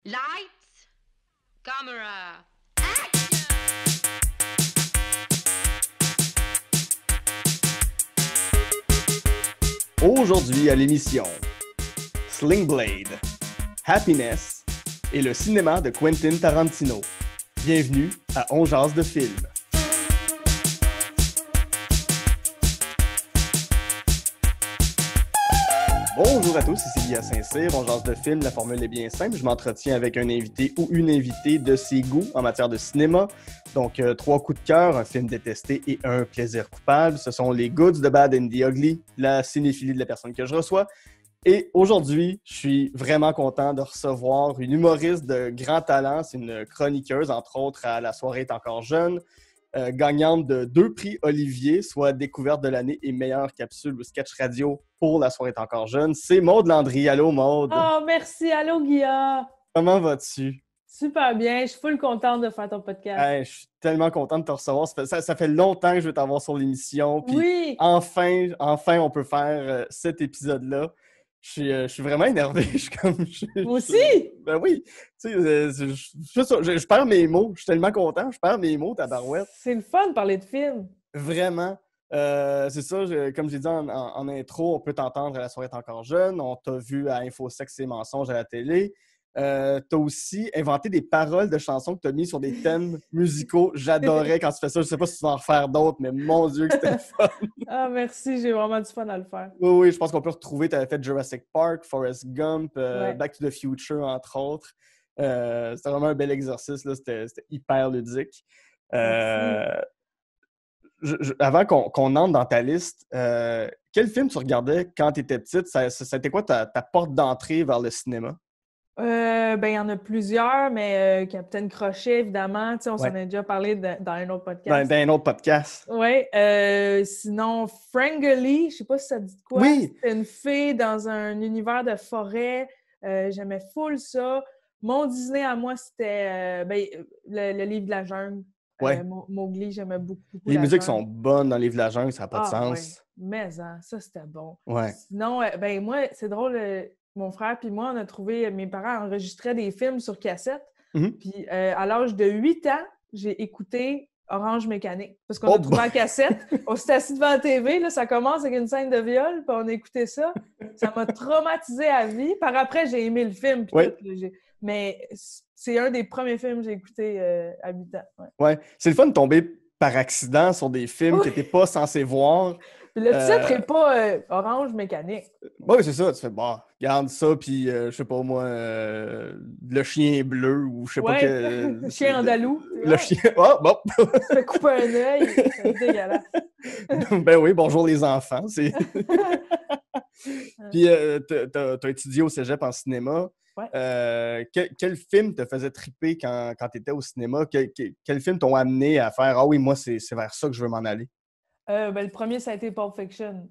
Lights, camera. Aujourd'hui à l'émission, Sling Blade, Happiness et le cinéma de Quentin Tarantino. Bienvenue à On jase de film. Bonjour à tous, ici Guy Saint-Cyr, On jase de film, la formule est bien simple. Je m'entretiens avec un invité ou une invitée de ses goûts en matière de cinéma. Donc, 3 coups de cœur, un film détesté et un plaisir coupable. Ce sont les goods, the bad and the ugly, la cinéphilie de la personne que je reçois. Et aujourd'hui, je suis vraiment content de recevoir une humoriste de grand talent. C'est une chroniqueuse, entre autres, à La soirée est encore jeune, gagnante de 2 prix Olivier, soit découverte de l'année et meilleure capsule ou sketch radio pour La soirée est encore jeune. C'est Maude Landry. Allô, Maude. Oh, merci. Allô, Guilla. Comment vas-tu? Super bien. Je suis full contente de faire ton podcast. Hey, je suis tellement content de te recevoir. Ça fait longtemps que je veux t'avoir sur l'émission. Puis Oui. enfin, on peut faire cet épisode-là. Je suis vraiment énervé. Moi aussi? Ben oui. Tu sais, je perds mes mots. Je suis tellement content. Je perds mes mots, tabarouette. C'est le fun de parler de films. Vraiment. C'est ça, comme j'ai dit en intro, on peut t'entendre à La soirée est encore jeune. On t'a vu à Info Sexe et Mensonges à la télé. T'as aussi inventé des paroles de chansons que t'as mis sur des thèmes musicaux. J'adorais quand tu fais ça. Je sais pas si tu vas en refaire d'autres, mais mon Dieu que c'était fun! Ah, merci. J'ai vraiment du fun à le faire. Oui, je pense qu'on peut retrouver. Tu avais fait Jurassic Park, Forrest Gump, Ouais. Back to the Future, entre autres. C'était vraiment un bel exercice. Là. C'était hyper ludique. Avant qu'on entre dans ta liste, quel film tu regardais quand tu étais petite? C'était quoi ta porte d'entrée vers le cinéma? Il y en a plusieurs, mais Capitaine Crochet, évidemment. Tu sais, on s'en a déjà parlé dans un autre podcast. Dans un autre podcast. Oui. Sinon, Frangali, je sais pas si ça te dit de quoi. Oui! C'était une fille dans un univers de forêt. J'aimais full ça. Mon Disney à moi, c'était le livre de la jungle. Ouais. Mowgli, j'aimais beaucoup Les la musiques jungle. sont bonnes dans les Livre de la jungle, ça n'a pas de sens. Ouais. Mais hein, ça, c'était bon. Ouais. Sinon, moi, c'est drôle, mon frère puis moi, on a trouvé, mes parents enregistraient des films sur cassette. Mm-hmm. Puis à l'âge de 8 ans, j'ai écouté Orange Mécanique. Parce qu'on a trouvé en cassette. On s'est assis devant la TV, là, ça commence avec une scène de viol, puis on a écouté ça. Ça m'a traumatisé à vie. Par après, j'ai aimé le film. Puis ouais. tout, là, mais c'est un des premiers films que j'ai écouté à 8 ans. Ouais. C'est le fun de tomber par accident sur des films que tu n'étais pas censé voir. Puis le titre n'est pas Orange Mécanique. Oui, c'est ça. Tu fais, bon, regarde ça, puis je sais pas moi, le chien bleu ou je sais pas quel. Le chien andalou. Le chien. Oh, bon! Tu fais couper un œil, c'est dégueulasse. Ben oui, bonjour les enfants. Puis, t'as étudié au cégep en cinéma. Ouais. Quel film te faisait triper quand tu étais au cinéma? Quel film t'ont amené à faire « Ah oui, moi, c'est vers ça que je veux m'en aller ». Le premier, ça a été Pulp Fiction,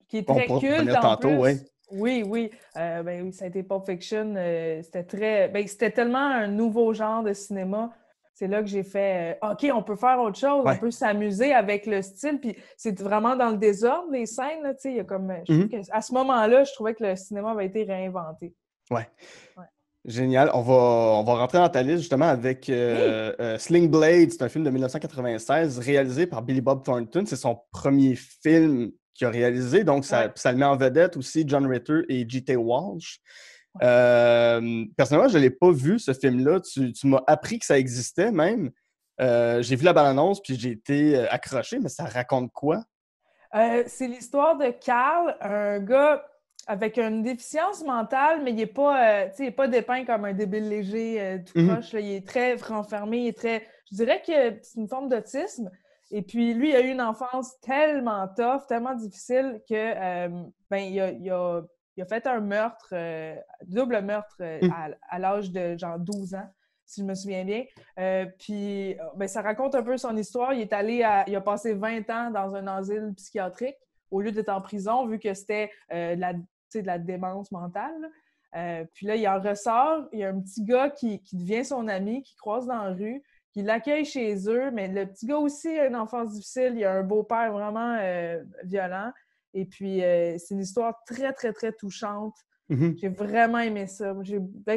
qui est On très pourra culte revenir en tantôt, plus. ouais. Oui, ça a été Pulp Fiction. C'était tellement un nouveau genre de cinéma. C'est là que j'ai fait OK, on peut faire autre chose, Ouais. on peut s'amuser avec le style. Puis c'est vraiment dans le désordre, les scènes. Là, il y a comme, à ce moment-là, je trouvais que le cinéma avait été réinventé. Ouais. Génial. On va rentrer dans ta liste justement avec Sling Blade. C'est un film de 1996 réalisé par Billy Bob Thornton. C'est son premier film qu'il a réalisé. Donc, ça le met en vedette aussi John Ritter et G.T. Walsh. Personnellement, je ne l'ai pas vu, ce film-là. Tu m'as appris que ça existait même. J'ai vu la bande-annonce puis j'ai été accroché, mais ça raconte quoi? C'est l'histoire de Carl, un gars avec une déficience mentale, mais il n'est pas dépeint comme un débile léger tout croche. Là. Il est très renfermé, je dirais que c'est une forme d'autisme. Et puis, lui, il a eu une enfance tellement tough, tellement difficile que il a fait un meurtre, double meurtre à l'âge de genre 12 ans, si je me souviens bien. Puis, ça raconte un peu son histoire. Il a passé 20 ans dans un asile psychiatrique au lieu d'être en prison, vu que c'était de la démence mentale. Puis là, il en ressort. Il y a un petit gars qui devient son ami, qui croise dans la rue, qui l'accueille chez eux. Mais le petit gars aussi a une enfance difficile. Il a un beau-père vraiment violent. Et puis, c'est une histoire très, très, très touchante. Mhm. J'ai vraiment aimé ça.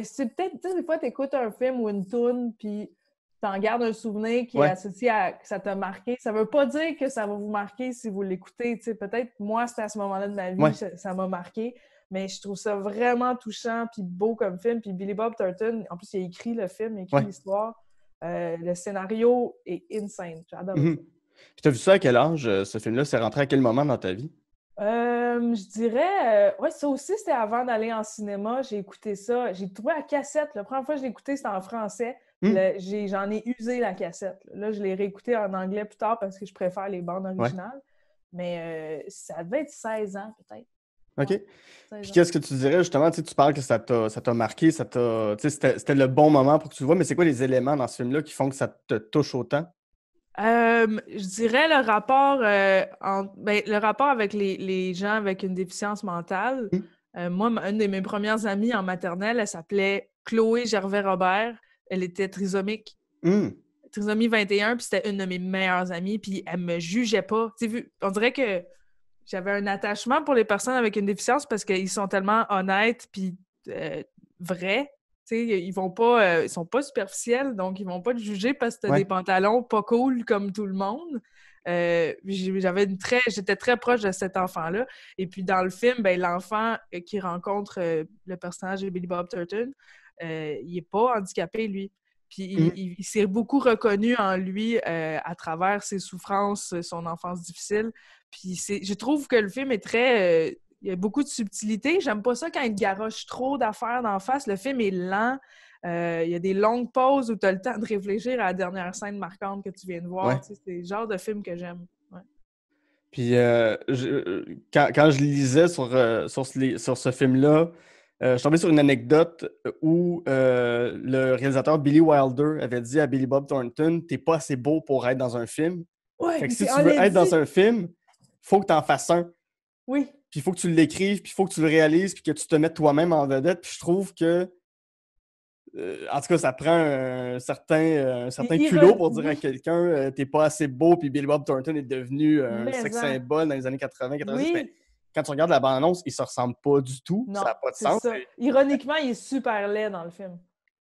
C'est peut-être, tu sais, des fois, tu écoutes un film ou une toune, puis t'en gardes un souvenir qui est Ouais. associé à que ça t'a marqué. Ça veut pas dire que ça va vous marquer si vous l'écoutez. Tu sais, peut-être, moi, c'était à ce moment-là de ma vie, Ouais. ça m'a marqué. Mais je trouve ça vraiment touchant puis beau comme film. Puis Billy Bob Thornton, en plus, il a écrit le film, il a écrit Ouais. l'histoire. Le scénario est insane. J'ai adoré Mhm. ça. Puis t'as vu ça à quel âge, ce film-là? C'est rentré à quel moment dans ta vie? Je dirais, ouais, ça aussi, c'était avant d'aller en cinéma. J'ai écouté ça. J'ai trouvé la cassette. La première fois que je l'ai écouté, c'était en français. Puis Hmm. j'en ai usé la cassette. Là, je l'ai réécouté en anglais plus tard parce que je préfère les bandes Ouais. originales. Mais ça devait être 16 ans, peut-être. OK. Ouais, 16 Puis ans. qu'est-ce que tu dirais, justement, tu sais, tu parles que ça t'a marqué, tu sais, c'était le bon moment pour que tu le vois, mais c'est quoi les éléments dans ce film-là qui font que ça te touche autant? Je dirais le rapport avec les gens avec une déficience mentale. Hmm. Moi, une de mes premières amies en maternelle, elle s'appelait Chloé Gervais-Robert. Elle était trisomique. Hmm. Trisomie 21, puis c'était une de mes meilleures amies, puis elle me jugeait pas. Tu sais, on dirait que j'avais un attachement pour les personnes avec une déficience parce qu'ils sont tellement honnêtes puis vrais. Tu sais, ils sont pas superficiels, donc ils vont pas te juger parce que t'as des Ouais. pantalons pas cool comme tout le monde. J'étais très proche de cet enfant-là. Et puis dans le film, ben, l'enfant qui rencontre le personnage de Billy Bob Thornton, il est pas handicapé, lui. Puis Hmm. il s'est beaucoup reconnu en lui à travers ses souffrances, son enfance difficile. Puis je trouve que le film est très... il y a beaucoup de subtilité. J'aime pas ça quand il garoche trop d'affaires d'en face. Le film est lent. Il y a des longues pauses où tu as le temps de réfléchir à la dernière scène marquante que tu viens de voir. Ouais. Tu sais, c'est le genre de film que j'aime. Ouais. Puis quand je lisais sur ce film-là, je suis tombé sur une anecdote où le réalisateur Billy Wilder avait dit à Billy Bob Thornton, t'es pas assez beau pour être dans un film. Ouais, Fait que si puis tu on veux l'a être dans dit. un film, faut que tu en fasses un. Oui. Puis il faut que tu l'écrives, puis il faut que tu le réalises, puis que tu te mettes toi-même en vedette. Puis je trouve que, en tout cas, ça prend un certain culot pour dire à Oui, quelqu'un t'es pas assez beau, puis Billy Bob Thornton est devenu un mais sex en. symbole dans les années 80-90. Mais Oui. quand tu regardes la bande-annonce, il se ressemble pas du tout. Ça Non, n'a pas de c'est sens. ça. Ironiquement, il est super laid dans le film.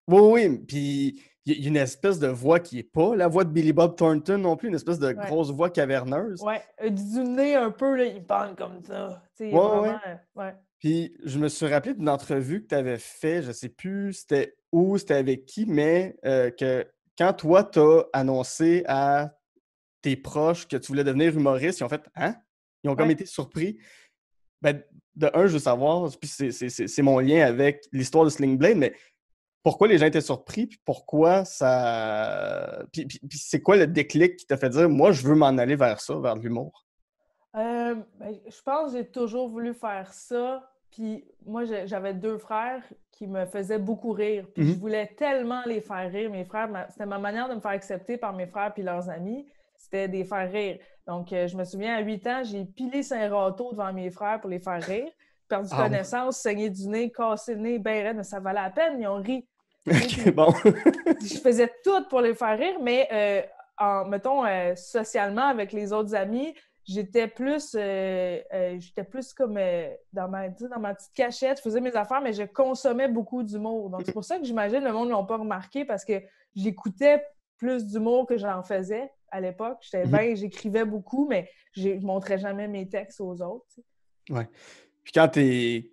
Oui, oui. Puis il y a une espèce de voix qui est pas la voix de Billy Bob Thornton non plus, une espèce de Ouais. grosse voix caverneuse. Ouais. Du nez un peu, là, il parle comme ça. Tu sais, il est Ouais, ouais, ouais. vraiment... ouais. Puis je me suis rappelé d'une entrevue que tu avais fait, je sais plus c'était où, c'était avec qui, mais que quand toi, tu as annoncé à tes proches que tu voulais devenir humoriste, ils ont fait Hein? Ils ont comme Ouais. été surpris. Ben, de un, je veux savoir, puis c'est mon lien avec l'histoire de Sling Blade, mais pourquoi les gens étaient surpris, puis pourquoi ça. Puis c'est quoi le déclic qui t'a fait dire moi, je veux m'en aller vers ça, vers l'humour? Je pense que j'ai toujours voulu faire ça. Puis moi, j'avais 2 frères qui me faisaient beaucoup rire. Puis je Mhm. voulais tellement les faire rire. Mes frères, c'était ma manière de me faire accepter par mes frères puis leurs amis. C'était de les faire rire. Donc, je me souviens, à 8 ans, j'ai pilé Saint-Râteau devant mes frères pour les faire rire. Perdu Ah, ouais. connaissance, saigné du nez, cassé le nez, ben raide, mais ça valait la peine. Ils ont ri. Tu sais, Ok, puis bon. je faisais tout pour les faire rire, mais mettons, socialement, avec les autres amis, j'étais plus comme dans ma petite cachette, je faisais mes affaires, mais je consommais beaucoup d'humour. Donc, c'est pour ça que j'imagine le monde ne l'a pas remarqué parce que j'écoutais plus d'humour que j'en faisais à l'époque. J'écrivais beaucoup, mais je ne montrais jamais mes textes aux autres. Tu sais. Ouais. Puis quand t'es.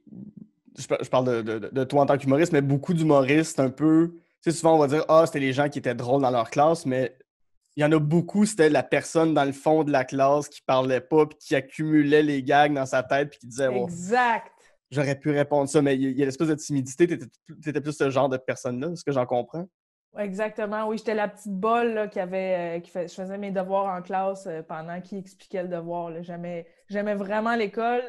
Je parle de toi en tant qu'humoriste, mais beaucoup d'humoristes, un peu. Tu sais, souvent, on va dire Ah, c'était les gens qui étaient drôles dans leur classe, mais il y en a beaucoup, c'était la personne dans le fond de la classe qui parlait pas, puis qui accumulait les gags dans sa tête, puis qui disait oh, Exact. j'aurais pu répondre ça, mais il y a l'espèce de timidité. T'étais plus ce genre de personne-là, ce que j'en comprends. Exactement, oui, j'étais la petite bolle là, je faisais mes devoirs en classe pendant qu'il expliquait le devoir. Là. J'aimais vraiment l'école.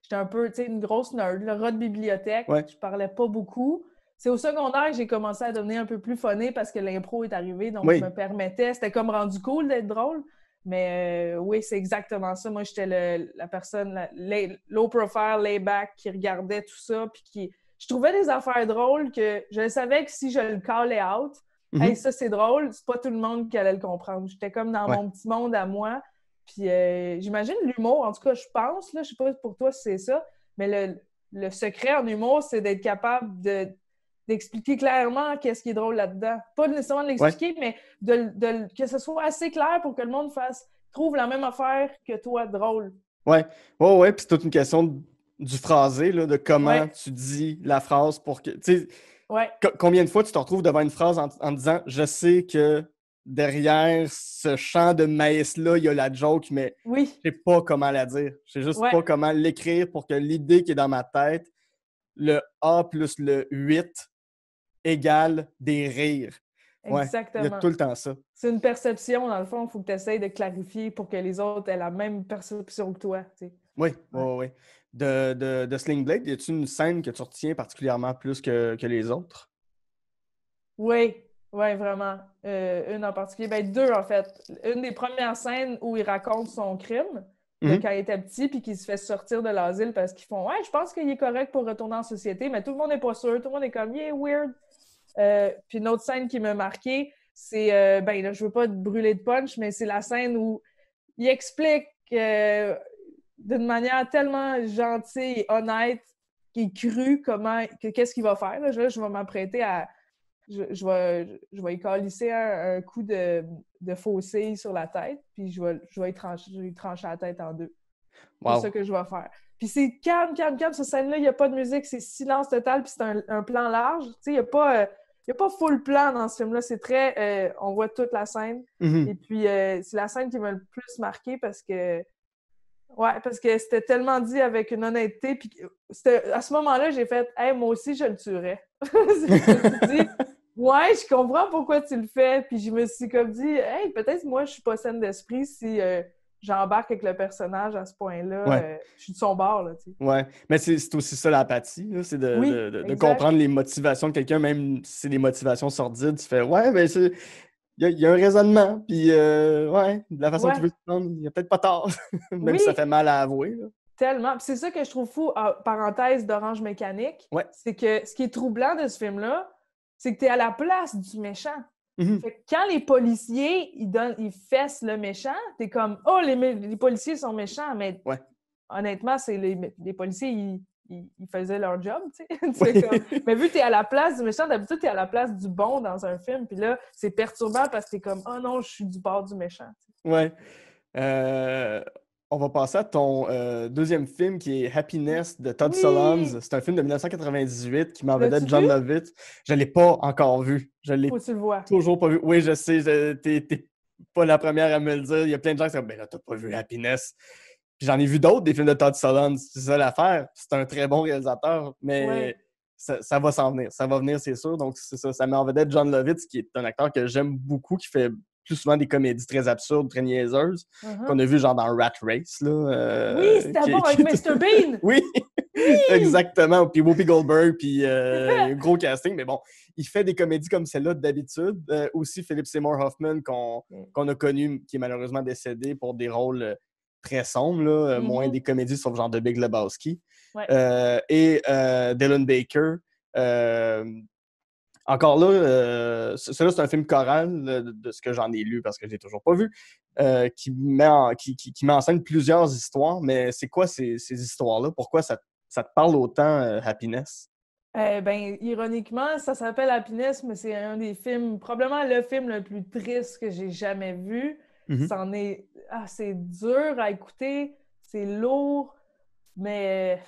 J'étais un peu, tu sais, une grosse nerd, le rat de bibliothèque. Ouais. Je parlais pas beaucoup. C'est au secondaire que j'ai commencé à devenir un peu plus funny parce que l'impro est arrivé, donc je Oui. me permettais. C'était comme rendu cool d'être drôle. Mais oui, c'est exactement ça. Moi, j'étais la personne, low profile, lay back, qui regardait tout ça, puis qui je trouvais des affaires drôles que je savais que si je le callais out, hey, ça c'est drôle, c'est pas tout le monde qui allait le comprendre. J'étais comme dans Ouais. mon petit monde à moi. Puis j'imagine l'humour, en tout cas, je pense, là, je sais pas pour toi si c'est ça, mais le secret en humour, c'est d'être capable d'expliquer clairement qu'est-ce qui est drôle là-dedans. Pas nécessairement de l'expliquer, mais que ce soit assez clair pour que le monde trouve la même affaire que toi drôle. Ouais, puis c'est toute une question du phrasé, là, de comment tu dis la phrase pour que... Tu sais, combien de fois tu te retrouves devant une phrase en disant « Je sais que derrière ce champ de maïs-là, il y a la joke, mais je sais pas comment la dire. Je sais juste pas comment l'écrire pour que l'idée qui est dans ma tête, le A plus le 8 égale des rires. » Exactement. Il y a tout le temps ça. C'est une perception, dans le fond, il faut que tu essaies de clarifier pour que les autres aient la même perception que toi. Tu sais. Oui. De Sling Blade, y a-t-il une scène que tu retiens particulièrement plus que les autres? Oui, vraiment. Une en particulier. Ben, deux, en fait. Une des premières scènes où il raconte son crime de quand il était petit puis qu'il se fait sortir de l'asile parce qu'ils font « Ouais, je pense qu'il est correct pour retourner en société, mais tout le monde n'est pas sûr. Tout le monde est comme « Yeah, weird. » Puis une autre scène qui m'a marquée, c'est, ben là, je veux pas te brûler de punch, mais c'est la scène où il explique d'une manière tellement gentille et honnête qu'il crut qu'est-ce qu'il va faire. Là, je vais m'apprêter à... Je vais y calisser un coup de faucille sur la tête, puis je vais lui trancher la tête en deux. Wow. C'est ça que je vais faire. Puis c'est calme, cette scène-là, il n'y a pas de musique, c'est silence total, puis c'est un plan large. Tu sais, il n'y a pas full plan dans ce film-là, c'est très... on voit toute la scène. Et puis, c'est la scène qui m'a le plus marqué parce que c'était tellement dit avec une honnêteté, puis à ce moment-là, j'ai fait « Hey, moi aussi, je le tuerais. » Je me suis dit « Ouais, je comprends pourquoi tu le fais. » Puis je me suis comme dit « Hey, peut-être moi, je suis pas saine d'esprit si j'embarque avec le personnage à ce point-là. Je suis de son bord. » là, tu sais. Ouais, mais c'est aussi ça l'apathie, là, c'est de comprendre les motivations de quelqu'un, même si c'est des motivations sordides. Tu fais « Ouais, mais c'est... » Il y a un raisonnement, puis de la façon que tu veux te prendre, il n'y a peut-être pas tort, même si ça fait mal à avouer. Là. Tellement. Puis c'est ça que je trouve fou, parenthèse d'Orange Mécanique, c'est que ce qui est troublant de ce film-là, c'est que tu es à la place du méchant. Fait que quand les policiers, ils fessent le méchant, t'es comme « Oh, les policiers sont méchants », mais honnêtement, c'est les policiers, ils faisaient leur job, tu sais. Mais vu que t'es à la place du méchant, d'habitude, t'es à la place du bon dans un film, puis là, c'est perturbant parce que t'es comme « Oh non, je suis du bord du méchant ». Ouais. On va passer à ton deuxième film qui est Happiness de Todd Solondz. C'est un film de 1998 qui met en vedette John Lovitz. Je ne l'ai pas encore vu. Je l'ai toujours pas vu. Oui, je sais, t'es pas la première à me le dire. Il y a plein de gens qui disent « Ben là, t'as pas vu Happiness ». Puis j'en ai vu d'autres, des films de Todd Solondz. C'est ça l'affaire. C'est un très bon réalisateur, mais ça va s'en venir. Ça va venir, c'est sûr. Donc, c'est ça. Ça met en vedette John Lovitz, qui est un acteur que j'aime beaucoup, qui fait plus souvent des comédies très absurdes, très niaiseuses, qu'on a vu genre dans Rat Race. Là, oui, c'était bon avec Mr. Bean! Oui, exactement. Puis Whoopi Goldberg, puis gros casting. Mais bon, il fait des comédies comme celle-là d'habitude. Aussi Philip Seymour Hoffman, qu'on a connu, qui est malheureusement décédé pour des rôles très sombres, là, moins des comédies sauf genre de Big Lebowski. Et Dylan Baker. Encore là, celui-là, c'est un film choral de ce que j'en ai lu parce que je l'ai toujours pas vu, qui met en scène plusieurs histoires. Mais c'est quoi ces histoires-là? Pourquoi ça te parle autant, Happiness? Ben, ironiquement, ça s'appelle Happiness, mais c'est un des films, probablement le film le plus triste que j'ai jamais vu. C'est dur à écouter, c'est lourd, mais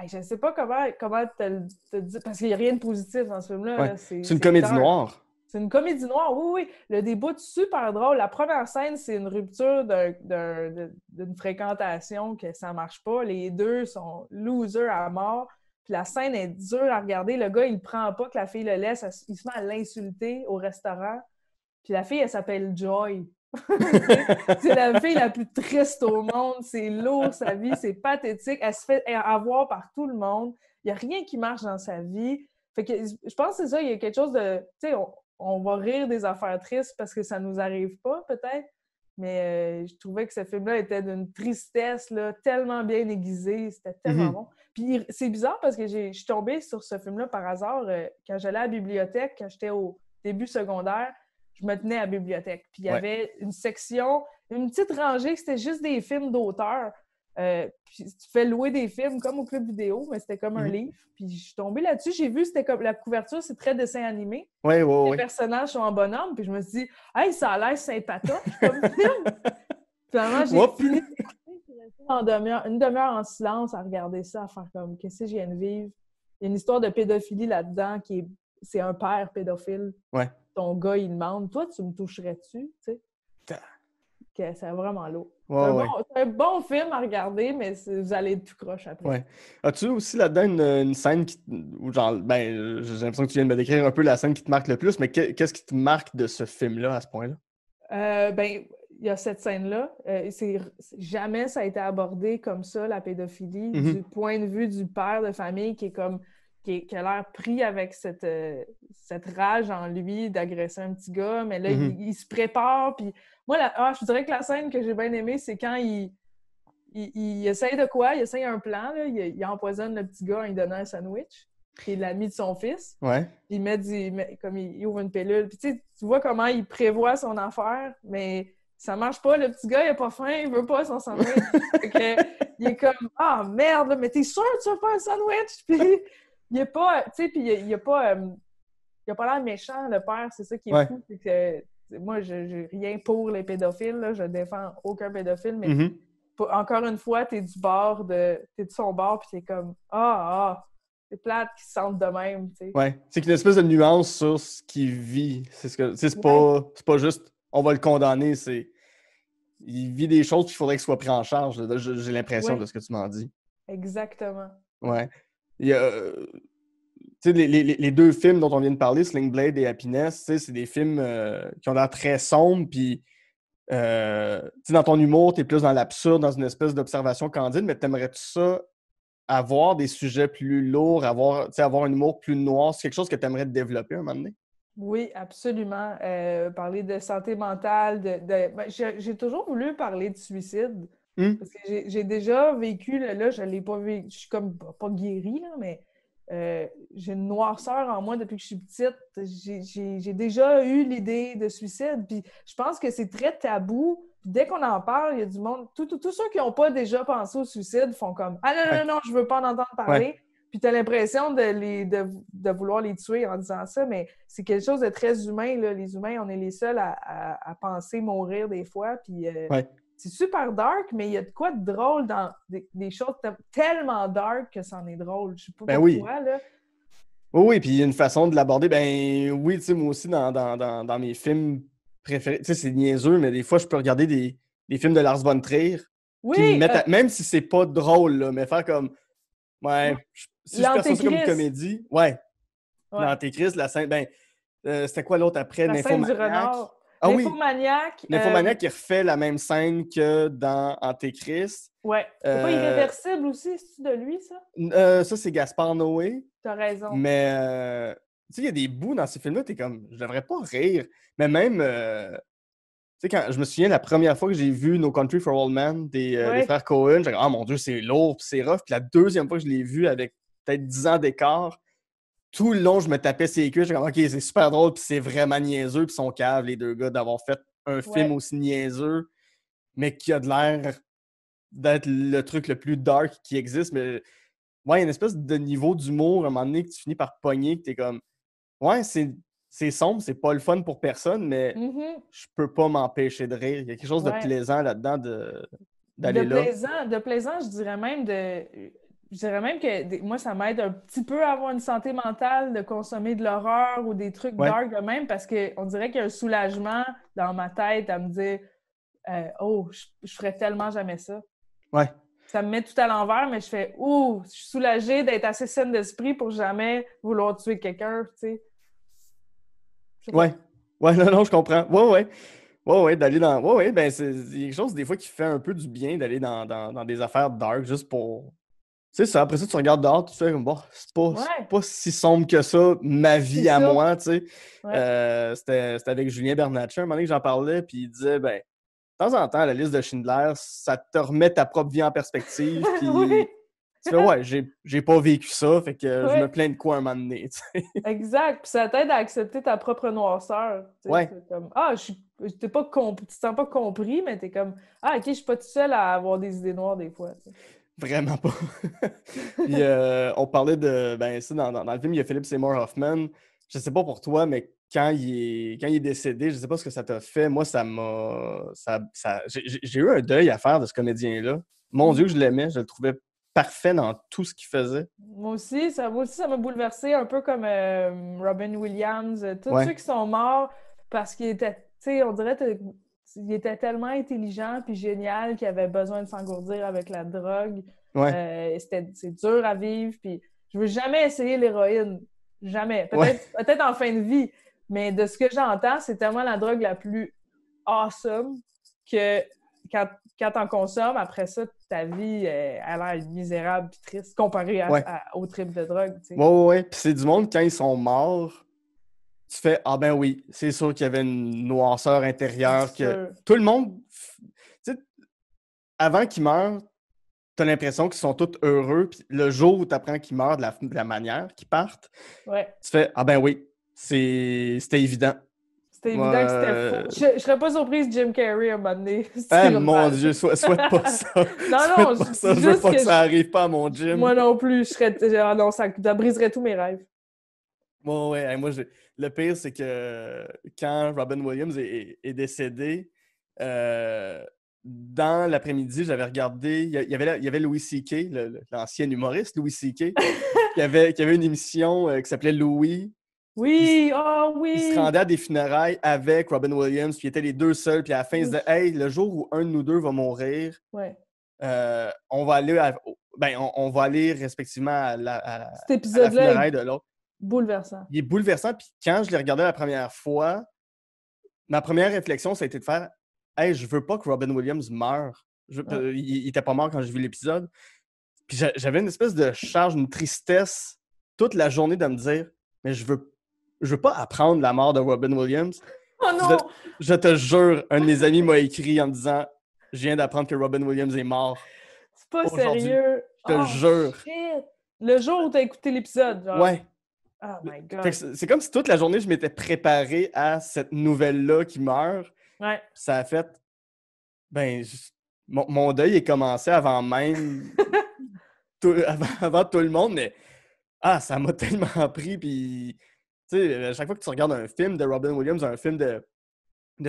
je ne sais pas comment te dire, parce qu'il n'y a rien de positif dans ce film-là. C'est une comédie noire. C'est une comédie noire, oui. Le début est super drôle. La première scène, c'est une rupture d'une fréquentation que ça ne marche pas. Les deux sont losers à mort. Puis la scène est dure à regarder. Le gars, il ne prend pas que la fille le laisse. Il se met à l'insulter au restaurant. Puis la fille, elle s'appelle Joy. C'est la fille la plus triste au monde. C'est lourd, sa vie. C'est pathétique. Elle se fait avoir par tout le monde. Il n'y a rien qui marche dans sa vie. Fait que je pense que c'est ça. Il y a quelque chose de... Tu sais, on va rire des affaires tristes parce que ça nous arrive pas, peut-être. Mais je trouvais que ce film-là était d'une tristesse là, tellement bien aiguisée. C'était tellement bon. Puis c'est bizarre parce que je suis tombée sur ce film-là par hasard quand j'allais à la bibliothèque, quand j'étais au début secondaire. Je me tenais à la bibliothèque. Puis il y avait une section, une petite rangée, c'était juste des films d'auteurs. Puis tu fais louer des films comme au club vidéo, mais c'était comme un livre. Puis je suis tombée là-dessus, j'ai vu, c'était comme la couverture, c'est très dessin animé. Ouais, Les personnages sont en bonhomme, puis je me suis dit, hey, ça a l'air sympatoche comme film. Finalement, j'ai fini une demi-heure en silence à regarder ça, à faire comme, qu'est-ce que je viens de vivre? Il y a une histoire de pédophilie là-dedans c'est un père pédophile. Ouais. Ton gars, il demande, toi, tu me toucherais-tu? Tu sais? C'est vraiment lourd. C'est un bon film à regarder, mais vous allez être tout croche après. Ouais. As-tu aussi là-dedans une scène où genre, ben, j'ai l'impression que tu viens de me décrire un peu la scène qui te marque le plus, mais qu'est-ce qui te marque de ce film-là à ce point-là? Ben, il y a cette scène-là. Jamais ça a été abordé comme ça, la pédophilie, du point de vue du père de famille qui a l'air pris avec cette rage en lui d'agresser un petit gars, mais là, il se prépare, puis moi, je dirais que la scène que j'ai bien aimée, c'est quand il essaye de quoi? Il essaye un plan, là. Il empoisonne le petit gars en lui donnant un sandwich, qui est l'ami de son fils. Ouais. Il ouvre une pilule, puis tu vois comment il prévoit son affaire, mais ça marche pas, le petit gars, il a pas faim, il veut pas son sandwich. Il est comme « Ah, merde, là, mais t'es sûr que tu veux pas un sandwich? » Puis il est pas, tu sais, puis il a pas l'air méchant, le père, c'est ça qui est fou, c'est que moi, j'ai rien pour les pédophiles, là, je défends aucun pédophile, mais encore une fois, t'es de son bord, puis t'es comme « c'est plate qu'ils se sentent de même, tu sais. » Ouais, c'est une espèce de nuance sur ce qu'il vit. C'est pas juste « on va le condamner », il vit des choses qu'il faudrait qu'il soit pris en charge. J'ai l'impression de ce que tu m'en dis. Exactement. Ouais. Il y a, tu sais, les deux films dont on vient de parler, Sling Blade et Happiness, c'est des films qui ont l'air très sombres, puis tu sais, dans ton humour, t'es plus dans l'absurde, dans une espèce d'observation candide, mais t'aimerais-tu ça avoir des sujets plus lourds, avoir un humour plus noir? C'est quelque chose que t'aimerais développer un moment donné? Oui, absolument. Parler de santé mentale, ben, j'ai toujours voulu parler de suicide. Parce que j'ai déjà vécu, là, je l'ai pas vécu, je suis comme pas guérie, là, mais j'ai une noirceur en moi depuis que je suis petite. J'ai déjà eu l'idée de suicide, puis je pense que c'est très tabou. Puis dès qu'on en parle, il y a du monde, tous ceux qui n'ont pas déjà pensé au suicide font comme « Ah non, je veux pas en entendre parler. Ouais. » Puis tu as l'impression de vouloir les tuer en disant ça, mais c'est quelque chose de très humain, là. Les humains, on est les seuls à penser mourir des fois, puis c'est super dark, mais il y a de quoi de drôle dans des choses tellement dark que c'en est drôle. Je sais pas pourquoi, là. Oui, puis il y a une façon de l'aborder. Ben oui, tu sais, moi aussi, dans mes films préférés, tu sais, c'est niaiseux, mais des fois, je peux regarder des films de Lars von Trier, puis me mettre même si c'est pas drôle, là, mais faire comme, si je perçois ça comme une comédie, l'Antéchrist, la scène, c'était quoi l'autre après? La scène du renard. Ah Nymphomaniac. Nymphomaniac qui refait la même scène que dans Antéchrist. Ouais. C'est pas Irréversible aussi, c'est-tu de lui, ça? Ça, c'est Gaspard Noé. T'as raison. Mais, tu sais, il y a des bouts dans ces films-là, t'es comme, je devrais pas rire. Mais même, tu sais, quand je me souviens, la première fois que j'ai vu No Country for Old Men des frères Coen, j'ai dit, ah mon Dieu, c'est lourd, puis c'est rough. Puis la deuxième fois que je l'ai vu avec peut-être 10 ans d'écart, tout le long, je me tapais ses cuisses. J'étais comme, OK, c'est super drôle, puis c'est vraiment niaiseux, puis ils sont caves, les deux gars, d'avoir fait un film aussi niaiseux, mais qui a de l'air d'être le truc le plus dark qui existe. Mais, il y a une espèce de niveau d'humour, à un moment donné, que tu finis par pogner, que t'es comme, c'est sombre, c'est pas le fun pour personne, mais je peux pas m'empêcher de rire. Il y a quelque chose de plaisant là-dedans d'aller là. De plaisant, je dirais même que moi, ça m'aide un petit peu à avoir une santé mentale, de consommer de l'horreur ou des trucs dark de même, parce qu'on dirait qu'il y a un soulagement dans ma tête à me dire je ferais tellement jamais ça. Ouais. Ça me met tout à l'envers, mais je fais je suis soulagée d'être assez saine d'esprit pour jamais vouloir tuer quelqu'un, tu sais. Ouais, non, je comprends. Ouais, d'aller dans. Ouais, ben c'est quelque chose des fois qui fait un peu du bien d'aller dans des affaires dark juste pour. Tu sais, ça, après ça, tu regardes dehors, tu fais comme bon, c'est pas si sombre que ça, ma vie à moi, tu sais. Ouais. C'était avec Julien Bernatchez, un moment donné que j'en parlais, puis il disait, ben, de temps en temps, la liste de Schindler, ça te remet ta propre vie en perspective, puis Tu fais, ouais, j'ai pas vécu ça, fait que je Ouais. me plains de quoi un moment donné, tu sais. Exact. Puis ça t'aide à accepter ta propre noirceur. Tu sais, Ouais, c'est comme, t'es pas tu te sens pas compris, mais t'es comme, ok, je suis pas toute seule à avoir des idées noires des fois. Tu sais. vraiment pas. Puis on parlait de, ben ça, dans le film, il y a Philip Seymour Hoffman. Je sais pas pour toi, mais quand il est décédé, je sais pas ce que ça t'a fait. Moi, j'ai eu un deuil à faire de ce comédien-là. Mon Dieu, que je l'aimais, je le trouvais parfait dans tout ce qu'il faisait. Moi aussi, ça m'a bouleversé, un peu comme Robin Williams, tous Ouais, ceux qui sont morts parce qu'il était, tu sais, on dirait qu'il était tellement intelligent puis génial qu'il avait besoin de s'engourdir avec la drogue. ouais, C'est dur à vivre, puis je veux jamais essayer l'héroïne. Jamais. ouais. Peut-être en fin de vie, mais de ce que j'entends, c'est tellement la drogue la plus awesome que quand, quand t'en consommes, après ça, ta vie elle a l'air misérable et triste comparée Ouais. au trip de drogue, tu sais. Ouais. Puis c'est du monde, quand ils sont morts, tu fais, ah ben oui, c'est sûr qu'il y avait une noirceur intérieure C'est que sûr. tout le monde, tu sais, avant qu'ils meurent, t'as l'impression qu'ils sont tous heureux. Puis le jour où t'apprends qu'ils meurent de la manière qu'ils partent, Ouais. tu fais, ah ben oui, c'était évident. C'était évident que c'était faux. Euh, Je serais pas surprise de Jim Carrey à un moment donné. Ah Tire mon mal. Dieu, souhaite pas ça. Non, Souhaite pas ça. c'est Je veux juste pas que que ça arrive pas à mon gym. moi non plus, non, ça briserait tous mes rêves. Ouais. Hey, le pire, c'est que quand Robin Williams est décédé, dans l'après-midi, j'avais regardé. Il y avait Louis C.K., l'ancien humoriste Louis C.K., qui avait une émission qui s'appelait Louis. Oui, oh Il se oui! rendait à des funérailles avec Robin Williams, puis ils étaient les deux seuls. Puis à la fin, il se disait, hey, le jour où un de nous deux va mourir, Ouais. on va aller on va aller respectivement Cet à la épisode-là funéraille est de l'autre. bouleversant. Il est bouleversant. Puis quand je l'ai regardé la première fois, ma première réflexion, ça a été de faire, hey, je veux pas que Robin Williams meure. Ouais. Il était pas mort quand j'ai vu l'épisode. Puis j'avais une espèce de charge, une tristesse toute la journée de me dire, mais je veux pas apprendre la mort de Robin Williams. Oh Je, non! je te jure, un de mes amis m'a écrit en me disant, je viens d'apprendre que Robin Williams est mort C'est pas aujourd'hui. sérieux. Je te Oh jure. shit! Le jour où t'as écouté l'épisode, genre. Ouais. Oh my Fait que god. c'est comme si toute la journée, je m'étais préparé à cette nouvelle-là qui meurt. Ouais. Ça a fait. Ben, mon deuil est commencé avant même. Avant tout le monde, mais. Ah, ça m'a tellement pris. Puis, tu sais, à chaque fois que tu regardes un film de Robin Williams, un film de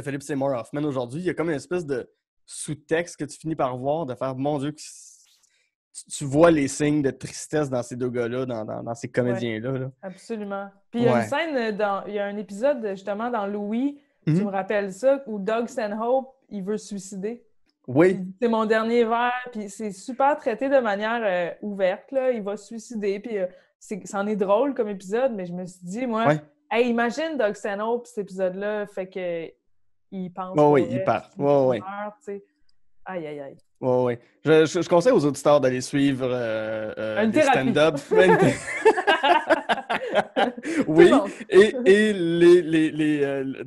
Philip Seymour Hoffman aujourd'hui, il y a comme une espèce de sous-texte que tu finis par voir, de faire, mon Dieu, tu vois les signes de tristesse dans ces deux gars-là, dans ces comédiens-là. Là. Absolument. Puis il y a une Ouais. scène il y a un épisode justement dans Louis, tu Mhm. me rappelles ça, où Doug Stanhope, il veut se suicider. Oui. C'est mon dernier verre, puis c'est super traité de manière ouverte, là. Il va se suicider, puis c'en est drôle comme épisode, mais je me suis dit, moi, Ouais. hey, imagine Doug Stanhope, cet épisode-là, fait que il pense Oh, pour oui, vrai, il part. il Ouais. meurt, tu sais. Aïe, aïe, aïe. Ouais. Je conseille aux auditeurs d'aller suivre Une des thérapie. stand-up. Tout Oui, le monde. et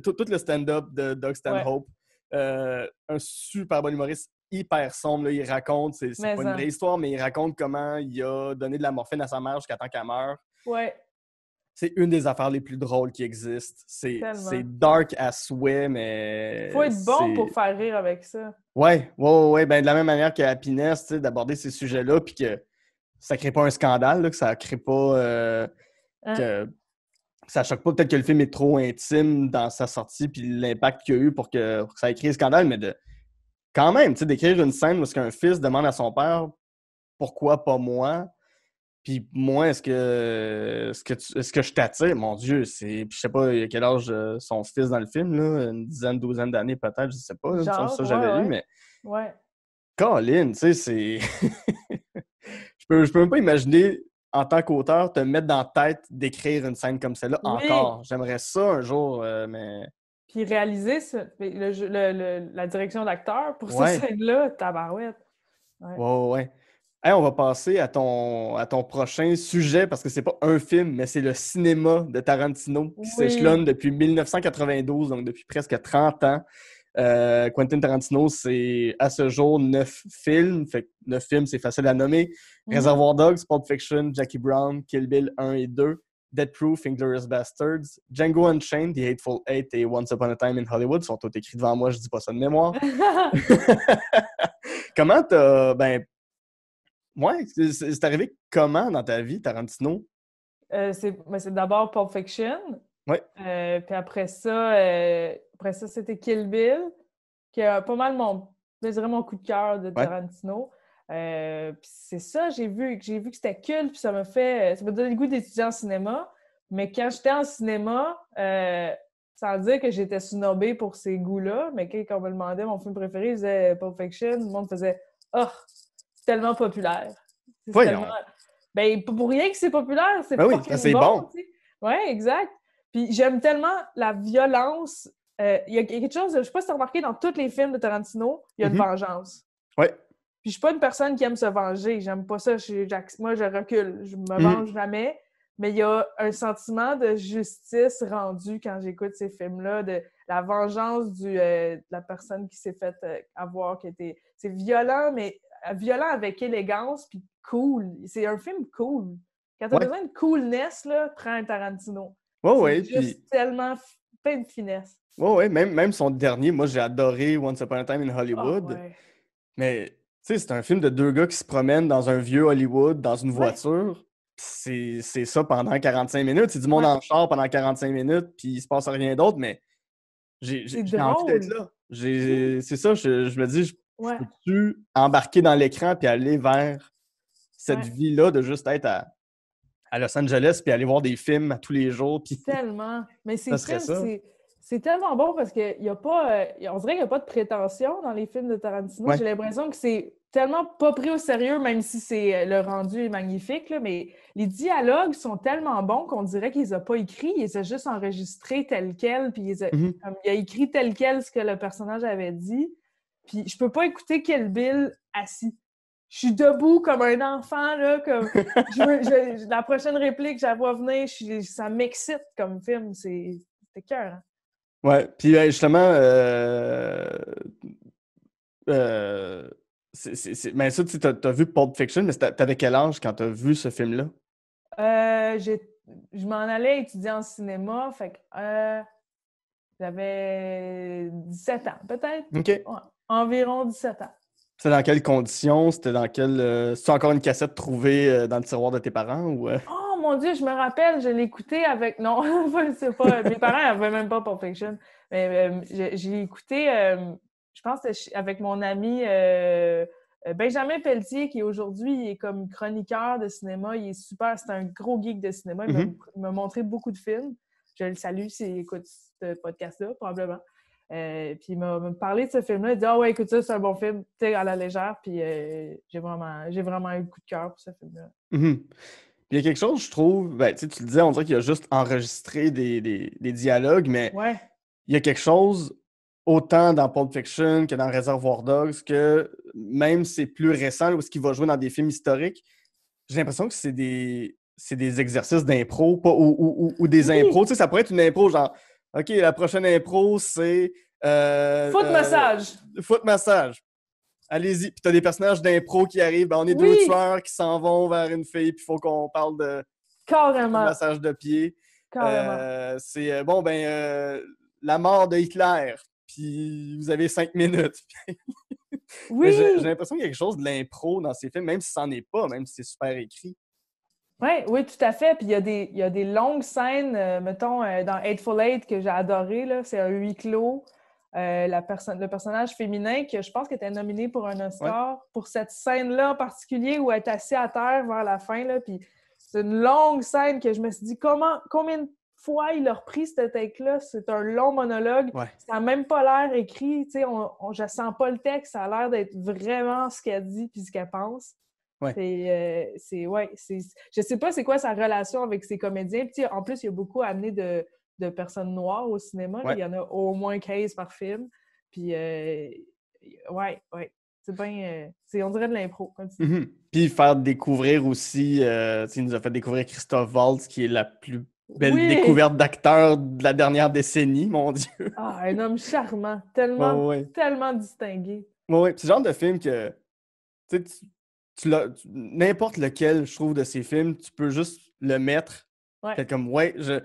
tout le stand-up de Doug Stanhope. Un super bon humoriste, hyper sombre. Là, il raconte, c'est Mais pas une en. vraie histoire, mais il raconte comment il a donné de la morphine à sa mère jusqu'à temps qu'elle meure. Ouais, C'est une des affaires les plus drôles qui existent. C'est tellement. dark à souhait, mais. Faut être bon pour faire rire avec ça. Ouais. Ben, de la même manière que Happiness, tu sais, d'aborder ces sujets-là, puis que ça crée pas un scandale, là, que ça crée pas. Hein? Que ça choque pas peut-être que le film est trop intime dans sa sortie, puis l'impact qu'il y a eu pour que ça ait créé un scandale, mais quand même, tu sais, d'écrire une scène où un fils demande à son père pourquoi pas moi. Puis moi, est-ce que je t'attire? Mon Dieu, puis je sais pas à quel âge son fils dans le film, là, une dizaine, douzaine d'années peut-être, je sais pas, là, Genre, ça j'avais lu, mais Ouais. Colin, tu sais, c'est... je peux même pas imaginer, en tant qu'auteur, te mettre dans la tête d'écrire une scène comme celle-là Oui. encore. J'aimerais ça un jour, mais... Puis réaliser la direction d'acteur pour Ouais. cette scène-là, tabarouette. Ouais. Hey, on va passer à ton prochain sujet, parce que c'est pas un film, mais c'est le cinéma de Tarantino qui Oui. s'échelonne depuis 1992, donc depuis presque 30 ans. Quentin Tarantino, c'est à ce jour 9 films. Fait que 9 films, c'est facile à nommer. Reservoir Dogs, Pulp Fiction, Jackie Brown, Kill Bill 1 et 2, Death Proof, Inglourious Bastards, Django Unchained, The Hateful Eight et Once Upon a Time in Hollywood sont tous écrits devant moi, je dis pas ça de mémoire. Comment t'as... Ben, ouais, c'est arrivé comment dans ta vie, Tarantino? C'est d'abord Pulp Fiction. Ouais. Puis après ça, c'était Kill Bill, qui a pas mal je dirais mon coup de cœur de Tarantino. Puis c'est ça, j'ai vu que c'était culte, puis ça m'a donné le goût d'étudier en cinéma. Mais quand j'étais en cinéma, sans dire que j'étais snobée pour ces goûts-là, mais quand on me demandait mon film préféré, je disais Pulp Fiction, le monde faisait « Oh, c'est tellement populaire! » Ben, pour rien que c'est populaire, c'est fucking bon. Oui, exact. Puis j'aime tellement la violence. Il y a quelque chose, je ne sais pas si tu as remarqué, dans tous les films de Tarantino, il y a une vengeance. Oui. Puis je suis pas une personne qui aime se venger. J'aime pas ça. Moi, je recule. Je me venge jamais. Mais il y a un sentiment de justice rendu quand j'écoute ces films-là, de la vengeance de la personne qui s'est fait avoir. C'est violent, mais violent avec élégance, puis cool. C'est un film cool. Quand tu as besoin de coolness, là, prends un Tarantino. C'est juste tellement plein de finesse. Oui, même son dernier, moi j'ai adoré Once Upon a Time in Hollywood. Oh, ouais. Mais tu sais, c'est un film de deux gars qui se promènent dans un vieux Hollywood, dans une voiture. C'est ça pendant 45 minutes. C'est du monde en char pendant 45 minutes, puis il se passe rien d'autre, mais j'ai envie d'être là. C'est ça, je me dis, je peux-tu embarquer dans l'écran puis aller vers cette vie-là de juste être à Los Angeles puis aller voir des films à tous les jours. Puis... Tellement. Mais c'est tellement bon parce qu'il n'y a pas... on dirait qu'il n'y a pas de prétention dans les films de Tarantino. J'ai l'impression que c'est tellement pas pris au sérieux, même si le rendu est magnifique, là, mais les dialogues sont tellement bons qu'on dirait qu'il les a pas écrits, il les a juste enregistrés tel quel, puis il a écrit tel quel ce que le personnage avait dit. Puis je peux pas écouter Kill Bill assis. Je suis debout comme un enfant, là, comme la prochaine réplique, je la vois venir, ça m'excite comme film, c'est cœur. Hein? Ouais, puis justement, mais ça, tu as vu Pulp Fiction, mais t'avais quel âge quand t'as vu ce film-là? Je m'en allais étudier en cinéma, fait que j'avais 17 ans, peut-être. OK. Ouais, environ 17 ans. C'était dans quelles conditions? C'était dans quelle... C'est encore une cassette trouvée dans le tiroir de tes parents? Ou, Oh mon Dieu, je me rappelle, je l'ai écouté avec... Non, je sais pas. Mes parents n'avaient même pas Pulp Fiction. Mais j'ai écouté, je pense, avec mon ami Benjamin Pelletier, qui aujourd'hui est comme chroniqueur de cinéma. Il est super, c'est un gros geek de cinéma. Il m'a montré beaucoup de films. Je le salue s'il écoute ce podcast-là, probablement. Puis il m'a parlé de ce film-là. Il dit « Ah ouais, écoute ça, c'est un bon film. » Tu sais, à la légère. Puis j'ai vraiment eu le coup de cœur pour ce film-là. Il y a quelque chose, je trouve, tu le disais, on dirait qu'il a juste enregistré des dialogues, mais il y a quelque chose, autant dans Pulp Fiction que dans Reservoir Dogs, que même c'est plus récent, où ce qu'il va jouer dans des films historiques, j'ai l'impression que c'est des exercices d'impro ou des impros. Tu sais, ça pourrait être une impro, genre, OK, la prochaine impro, c'est... foot massage. Foot massage. Allez-y. Puis t'as des personnages d'impro qui arrivent. Ben, on est deux tueurs qui s'en vont vers une fille, puis il faut qu'on parle de massage de pied. Carrément. C'est la mort de Hitler. Puis vous avez 5 minutes. Oui. J'ai l'impression qu'il y a quelque chose de l'impro dans ces films, même si c'en est pas, même si c'est super écrit. Oui, tout à fait. Puis il y a des longues scènes, mettons, dans Hateful Eight que j'ai adoré, là, c'est un huis clos. Le personnage féminin que je pense qu'elle était nominée pour un Oscar pour cette scène-là en particulier où elle est assise à terre vers la fin. Là, puis c'est une longue scène que je me suis dit combien de fois il a repris cette take-là? C'est un long monologue. Ça n'a même pas l'air écrit. Je ne sens pas le texte. Ça a l'air d'être vraiment ce qu'elle dit puis ce qu'elle pense. Je sais pas c'est quoi sa relation avec ses comédiens. Puis, en plus, il y a beaucoup amené de personnes noires au cinéma. Il y en a au moins 15 par film. Puis, c'est bien... on dirait de l'impro. Puis faire découvrir aussi... il nous a fait découvrir Christophe Waltz, qui est la plus Belle Oui! découverte d'acteur de la dernière décennie, mon Dieu. Ah, un homme charmant, Ouais, ouais. tellement distingué. Ouais, ouais. C'est le genre de film que, tu sais, n'importe lequel, je trouve, de ces films, tu peux juste le mettre. Ouais, Fait comme, ouais, je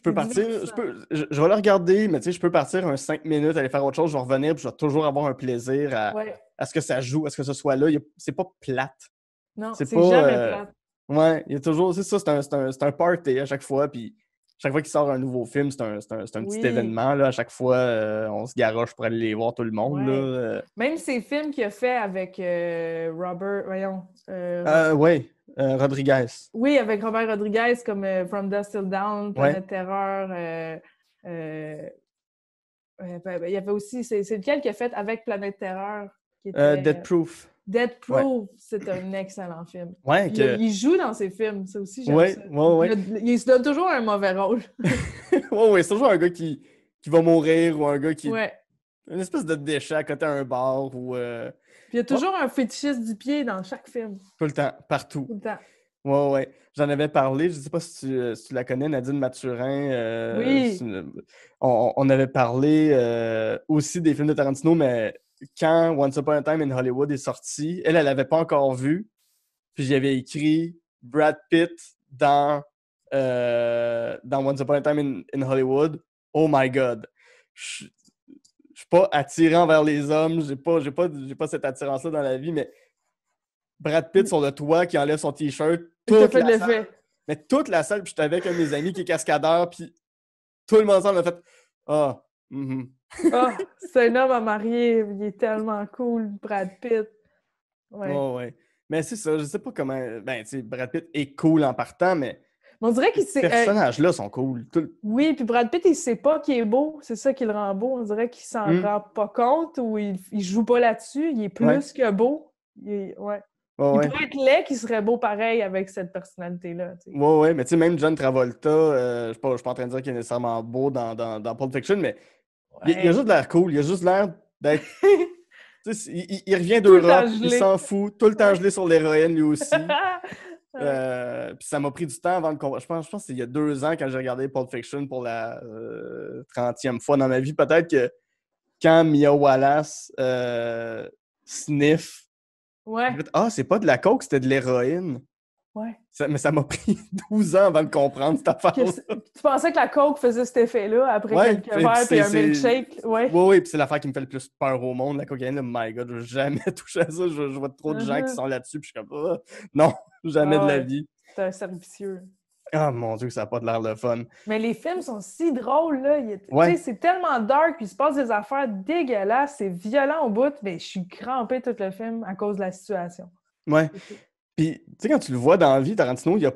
peux c'est partir, divertissant. je vais le regarder, mais tu sais, je peux partir 5 minutes, aller faire autre chose, je vais revenir, puis je vais toujours avoir un plaisir Ouais, à ce que ça joue, à ce que ce soit là. C'est pas plate. non, C'est c'est pas. jamais plate. Ouais, il y a toujours. C'est ça, c'est un party à chaque fois. Puis chaque fois qu'il sort un nouveau film, c'est un petit Oui, événement. Là. À chaque fois, on se garoche pour aller les voir tout le monde. Là. ouais. Même ces films qu'il a fait avec Robert, voyons, Ouais, Rodriguez. oui, avec Robert Rodriguez, comme From Dusk Till Dawn, Ouais. Planète Terreur. Il y avait aussi, c'est lequel qu'il a fait avec Planète Terreur? Qui était, Dead Proof. Dead Ouais. Proof, c'est un excellent film. Ouais, Il joue dans ses films, ça aussi, j'aime ouais, ça. ouais. Il se donne toujours un mauvais rôle. Ouais, c'est toujours un gars qui va mourir ou un gars qui. Ouais. Une espèce de déchet à côté d'un bar ou. Puis il y a toujours un fétichiste du pied dans chaque film. Tout le temps, partout. Tout le temps. Ouais. J'en avais parlé, je sais pas si tu la connais, Nadine Mathurin. Oui. On avait parlé aussi des films de Tarantino, mais quand Once Upon a Time in Hollywood est sorti, elle l'avait pas encore vu. Puis j'avais écrit Brad Pitt dans Once Upon a Time in Hollywood. Oh my God! Je suis pas attirant vers les hommes, j'ai pas cette attirance-là dans la vie, mais Brad Pitt sur le toit qui enlève son t-shirt, Ça fait de l'effet. mais toute la salle, puis j'étais avec un de mes amis qui est cascadeur, puis tout le monde ensemble a fait « Ah, Ah, c'est un homme à marier, il est tellement cool, Brad Pitt. Ouais. Ouais. Mais c'est ça, je sais pas comment... Ben, tu sais, Brad Pitt est cool en partant, mais on dirait qu'il ces personnages-là sont cool. Oui, puis Brad Pitt, il sait pas qu'il est beau, c'est ça qui le rend beau. On dirait qu'il s'en rend pas compte ou il joue pas là-dessus, il est plus que beau. Il pourrait être laid qu'il serait beau pareil avec cette personnalité-là. T'sais. Ouais, mais tu sais, même John Travolta, je suis pas en train de dire qu'il est nécessairement beau dans Pulp Fiction, mais il a juste l'air cool, il a juste l'air d'être... il revient d'Europe, il s'en fout, tout le temps gelé sur l'héroïne lui aussi. Puis ça m'a pris du temps avant de comprendre. Je pense que c'est il y a 2 ans quand j'ai regardé Pulp Fiction pour la 30e fois dans ma vie. Peut-être que quand Mia Wallace sniff, c'est pas de la coke, c'était de l'héroïne. Ouais. Mais ça m'a pris 12 ans avant de comprendre cette affaire. Tu pensais que la coke faisait cet effet-là après quelques verres et un milkshake? Oui, puis c'est l'affaire qui me fait le plus peur au monde, la cocaïne. My God, je veux jamais toucher à ça. Je vois trop de gens qui sont là-dessus, puis je suis comme non, jamais de la vie. C'est un cercle vicieux. Ah mon Dieu, ça n'a pas de l'air le fun. Mais les films sont si drôles, là. C'est tellement dark, puis il se passe des affaires dégueulasses, c'est violent au bout, mais je suis crampée tout le film à cause de la situation. Ouais. Puis, tu sais, quand tu le vois dans la vie, Tarantino, il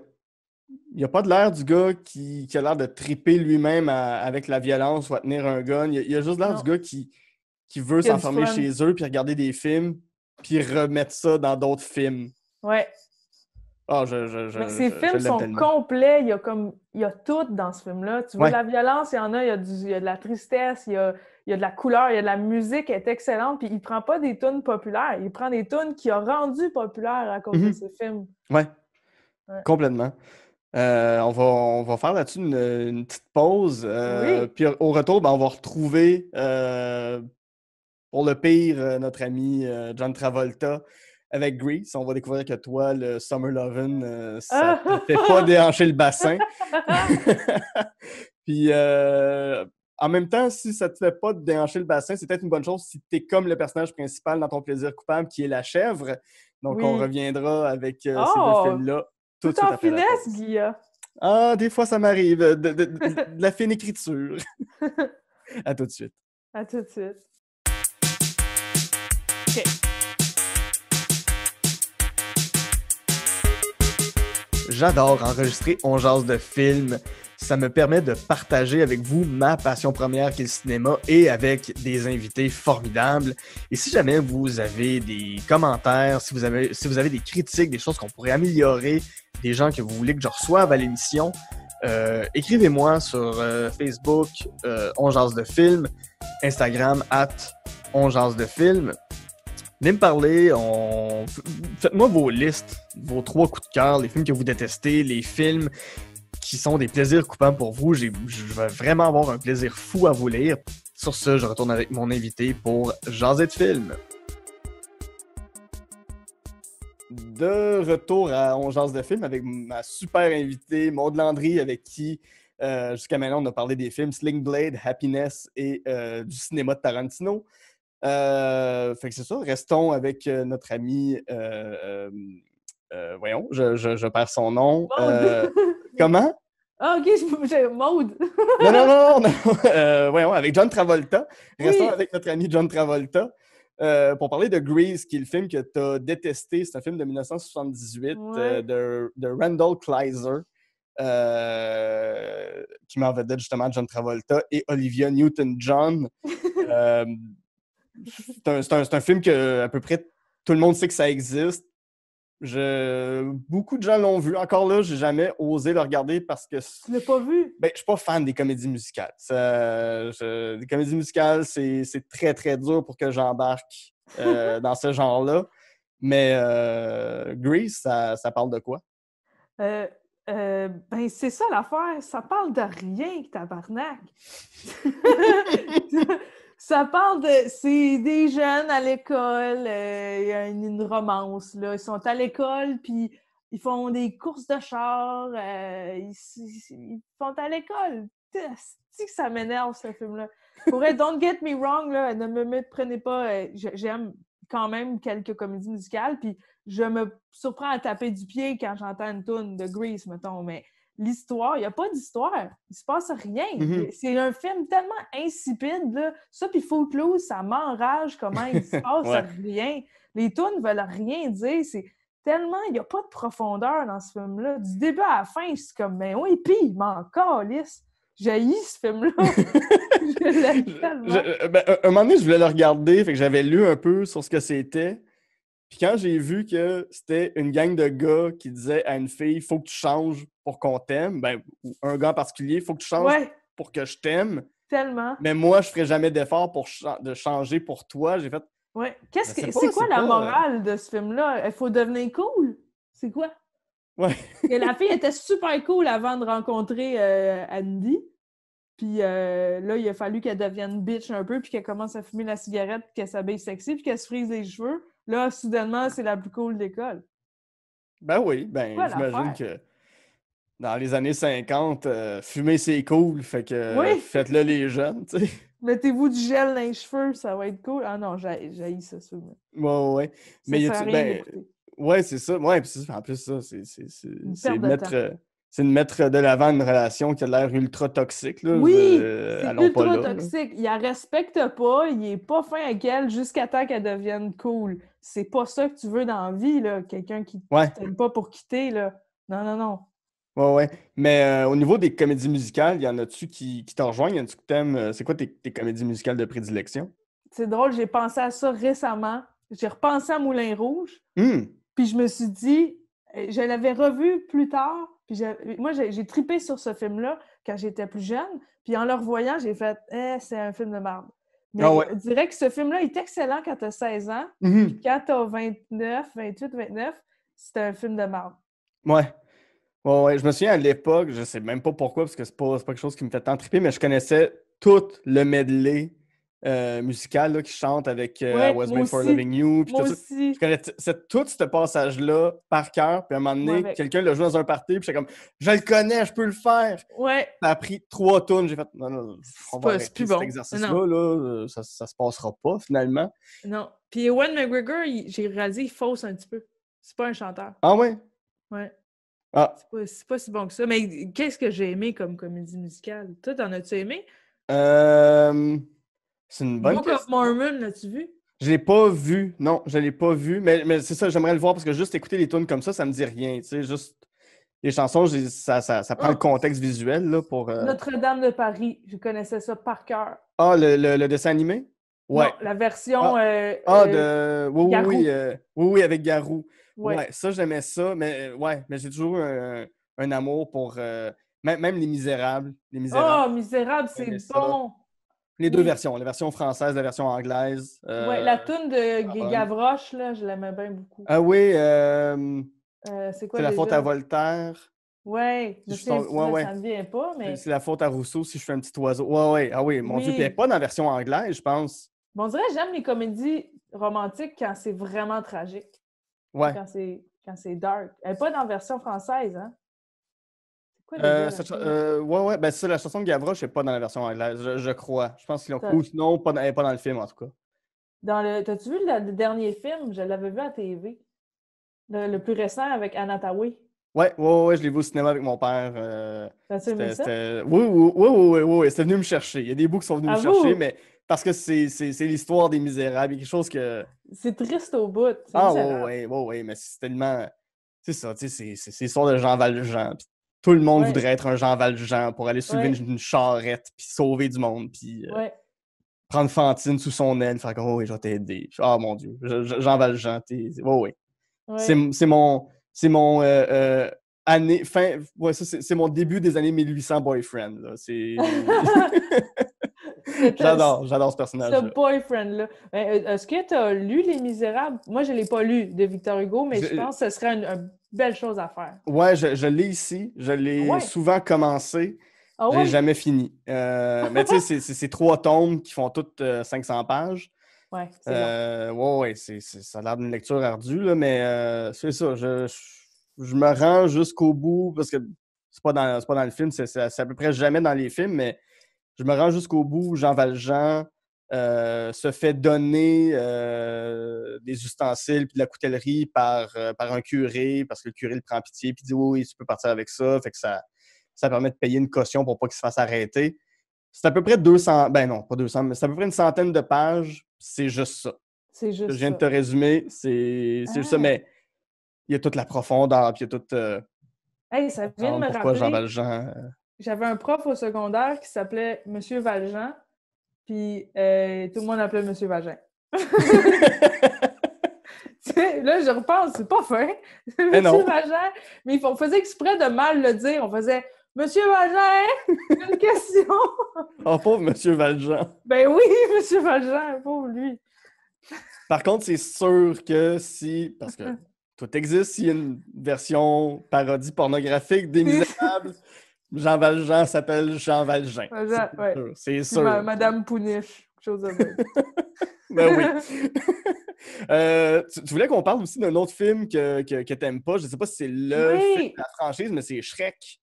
n'y a pas de l'air du gars qui a l'air de triper lui-même avec la violence ou à tenir un gun. Il a juste l'air du gars qui veut s'enfermer chez eux, puis regarder des films, puis remettre ça dans d'autres films. Ouais. Ah, mais ces films sont complets. Il y a tout dans ce film-là. Tu vois de la violence, il y en a, il y a de la tristesse, il y a de la couleur, il y a de la musique, elle est excellente. Puis il prend pas des tunes populaires, il prend des tunes qu'il a rendues populaires à cause de ces films. Ouais. Complètement. On va faire là-dessus une petite pause. Puis au retour, on va retrouver pour le pire notre ami John Travolta avec Grease. On va découvrir que toi, le Summer Lovin', ça te fait pas déhancher le bassin. Puis en même temps, si ça te fait pas déhancher le bassin, c'est peut-être une bonne chose si tu es comme le personnage principal dans ton plaisir coupable qui est la chèvre. Donc on reviendra avec ces 2 films-là. Tout en finesse, Guilla. Ah, des fois, ça m'arrive. De la fine écriture. À tout de suite. À tout de suite. OK. J'adore enregistrer On jase de films. Ça me permet de partager avec vous ma passion première qui est le cinéma et avec des invités formidables. Et si jamais vous avez des commentaires, si vous avez des critiques, des choses qu'on pourrait améliorer, des gens que vous voulez que je reçoive à l'émission, écrivez-moi sur Facebook, On jase de films, Instagram, @onjasdefilm. Venez me parler, faites-moi vos listes, vos 3 coups de cœur, les films que vous détestez, les films qui sont des plaisirs coupants pour vous. Je vais vraiment avoir un plaisir fou à vous lire. Sur ce, je retourne avec mon invité pour Jaser de film. De retour à On jase de film avec ma super invitée, Maude Landry, avec qui, jusqu'à maintenant, on a parlé des films Sling Blade, Happiness et du cinéma de Tarantino. Fait que c'est ça, restons avec notre ami... voyons, je perds son nom. Comment? Ah, OK, j'ai Maude. Non. Voyons, avec John Travolta. Restons avec notre ami John Travolta. Pour parler de Grease, qui est le film que tu as détesté. C'est un film de 1978 de Randall Kleiser, qui met en vedette justement John Travolta et Olivia Newton-John. C'est un film que à peu près tout le monde sait que ça existe. Beaucoup de gens l'ont vu. Encore là, j'ai jamais osé le regarder parce que... Tu l'as pas vu? Ben, je suis pas fan des comédies musicales. Les comédies musicales, c'est très, très dur pour que j'embarque dans ce genre-là. Mais Grease, ça parle de quoi? Ben, c'est ça l'affaire. Ça parle de rien, tabarnak. Ça parle de... C'est des jeunes à l'école, il y a une romance, là. Ils sont à l'école, puis ils font des courses de char, ils sont à l'école. C'est que ça m'énerve, ce film-là. Pour être, don't get me wrong, là, ne me méprenez pas, j'aime quand même quelques comédies musicales, puis je me surprends à taper du pied quand j'entends une toune de Grease, mettons, mais... L'histoire, il n'y a pas d'histoire. Il se passe rien. Mm-hmm. C'est un film tellement insipide, là. Ça, puis Footloose, ça m'enrage comment il se passe rien. Les tunes veulent rien dire. C'est tellement... Il n'y a pas de profondeur dans ce film-là. Du début à la fin, je suis comme, mais oui, puis il m'en calisse. J'haïs ce film-là. Je l'aime tellement. Un moment donné, je voulais le regarder, fait que j'avais lu un peu sur ce que c'était. Puis quand j'ai vu que c'était une gang de gars qui disaient à une fille « il faut que tu changes pour qu'on t'aime », ben, ou un gars en particulier, « il faut que tu changes pour que je t'aime ». Tellement. Mais moi, je ferais jamais d'effort de changer pour toi. J'ai fait... Ouais. C'est quoi la morale de ce film-là? Il faut devenir cool? C'est quoi? Ouais. La fille était super cool avant de rencontrer Andy. Puis là, il a fallu qu'elle devienne bitch un peu, puis qu'elle commence à fumer la cigarette, puis qu'elle s'habille sexy, puis qu'elle se frise les cheveux. Là, soudainement, c'est la plus cool d'école. Ben oui, j'imagine que dans les années 50, fumer, c'est cool, fait que faites-le les jeunes, tu sais. Mettez-vous du gel dans les cheveux, ça va être cool. Ah non, j'haïs ça. Ouais. Mais ça rien ouais, c'est ça. Ouais, puis en plus, ça, c'est de mettre de l'avant une relation qui a l'air ultra toxique. Là. Oui, c'est ultra toxique. Il la respecte pas, il est pas fin avec elle jusqu'à temps qu'elle devienne cool. C'est pas ça que tu veux dans la vie, là. Quelqu'un qui t'aime pas pour quitter, là. Non. Ouais. Mais au niveau des comédies musicales, y en a-tu qui te rejoignent? Y en a-tu que t'aimes? C'est quoi tes comédies musicales de prédilection? C'est drôle, j'ai pensé à ça récemment. J'ai repensé à Moulin Rouge. Puis je me suis dit, je l'avais revu plus tard. Puis moi, j'ai trippé sur ce film-là quand j'étais plus jeune. Puis en le revoyant, j'ai fait « c'est un film de merde ». Mais on dirait que ce film-là est excellent quand tu as 16 ans. Puis quand tu as 29, 28, 29, c'est un film de merde. Ouais, je me souviens à l'époque, je sais même pas pourquoi, parce que c'est pas quelque chose qui me fait tant tripper, mais je connaissais tout le medley musical là, qui chante avec I Was Made for Loving You. Moi aussi. Je connaissais tout ce passage-là par cœur, puis à un moment donné, quelqu'un l'a joué dans un party, puis j'étais comme, je le connais, je peux le faire. Ouais. Ça a pris 3 tunes, j'ai fait, non, on va arrêter cet exercice-là, là, ça se passera pas finalement. Non. Puis Ewan McGregor, j'ai réalisé, il fausse un petit peu. C'est pas un chanteur. Ah ouais? Ouais. Ah. C'est pas si bon que ça. Mais qu'est-ce que j'ai aimé comme comédie musicale? Toi, t'en as-tu aimé? C'est une bonne question. Book of Mormon, l'as-tu vu? Je l'ai pas vu. Non, je l'ai pas vu. Mais c'est ça, j'aimerais le voir parce que juste écouter les tunes comme ça me dit rien. Tu sais, juste les chansons, ça prend le contexte visuel là, pour... Notre-Dame de Paris, je connaissais ça par cœur. Ah, le dessin animé? Ouais. Non, la version... Oui, avec Garou. Ouais, ça, j'aimais ça. Mais j'ai toujours un amour pour... même Les Misérables. Oh, Misérables, c'est bon! Les deux versions, la version française, la version anglaise. La toune de Gavroche, là, je l'aimais bien beaucoup. Ah oui, c'est quoi c'est La faute à Voltaire. Ouais, Si je sens- ouais, ouais. ça me vient pas, mais C'est la faute à Rousseau si je fais un petit oiseau. Ouais, ouais. Ah oui, mon Dieu. Puis elle n'est oui. pas dans la version anglaise, je pense. Bon, on dirait que j'aime les comédies romantiques quand c'est vraiment tragique. Ouais. Quand c'est dark. Elle n'est pas dans la version française, hein? C'est quoi déjà la fille? Ouais, ouais. Ben, c'est ça, la chanson de Gavroche n'est pas dans la version anglaise, je crois. Je pense qu'ils l'ont. T'as- Ou sinon, elle n'est pas dans le film, en tout cas. T'as-tu vu le dernier film? Je l'avais vu à TV. Le plus récent avec Anna Tawai. Ouais, ouais, ouais, je l'ai vu au cinéma avec mon père. T'as-tu aimé ça? Oui, oui, oui, oui, oui, oui, c'était venu me chercher. Il y a des bouts qui sont venus À me chercher, vous! mais parce que c'est l'histoire des Misérables. Il y a quelque chose que. C'est triste au bout. C'est Ah, ouais, misérable. ouais, ouais, ouais, mais c'est tellement. C'est ça, tu sais, c'est l'histoire de Jean Valjean. Puis tout le monde Ouais, voudrait être un Jean Valjean pour aller soulever ouais, une charrette, puis sauver du monde, puis ouais. prendre Fantine sous son aile, faire comme, oh, oui, je vais t'aider. Ah, mon Dieu, Jean Valjean, t'es. Ouais, ouais. Ouais. C'est mon année. Fin. Ouais, ça, c'est mon début des années 1800 boyfriend. Là. J'adore ce Ce personnage-là. boyfriend-là. Ben, est-ce que tu as lu Les Misérables? Moi, je ne l'ai pas lu de Victor Hugo, mais je pense que ce serait une belle chose à faire. Ouais, je l'ai ici. Je Ah l'ai ouais? souvent commencé. Ah J'ai ouais? jamais fini. Mais tu sais, c'est 3 tomes qui font toutes 500 pages. Ouais, c'est long. Ouais, ouais, ça a l'air d'une lecture ardue, là, mais c'est ça. Je me rends jusqu'au bout parce que c'est pas dans le film, c'est à peu près jamais dans les films, mais je me rends jusqu'au bout où Jean Valjean se fait donner des ustensiles puis de la coutellerie par un curé parce que le curé le prend pitié puis dit oui, tu peux partir avec ça. Fait que ça permet de payer une caution pour pas qu'il se fasse arrêter. C'est à peu près 200, ben non, pas 200, mais c'est à peu près une centaine de pages. C'est juste ça. C'est Je juste viens de ça. te résumer, c'est juste ça, Ah! mais il y a toute la profondeur, puis il y a tout Hey, ça vient de comprendre me pourquoi Jean rappeler, Valjean. j'avais un prof au secondaire qui s'appelait Monsieur Valjean, puis tout le monde l'appelait Monsieur Vagin. Tu sais, là, je repense, c'est pas fin. Mais non. Monsieur Vagin, mais on faisait exprès de mal le dire. On faisait Monsieur Vagin, une question. Oh, pauvre Monsieur Valjean. Ben oui, Monsieur Vagin, pauvre lui. Par contre, c'est sûr que si, parce que tout existe, s'il y a une version parodie pornographique des Misérables, Jean Valjean s'appelle Jean Valjean. Vagin, ouais. C'est Puis sûr. Madame Pouniche, quelque chose de même. Ben oui. Tu voulais qu'on parle aussi d'un autre film que t'aimes pas. Je sais pas si c'est le film Oui, de la franchise, mais c'est Shrek.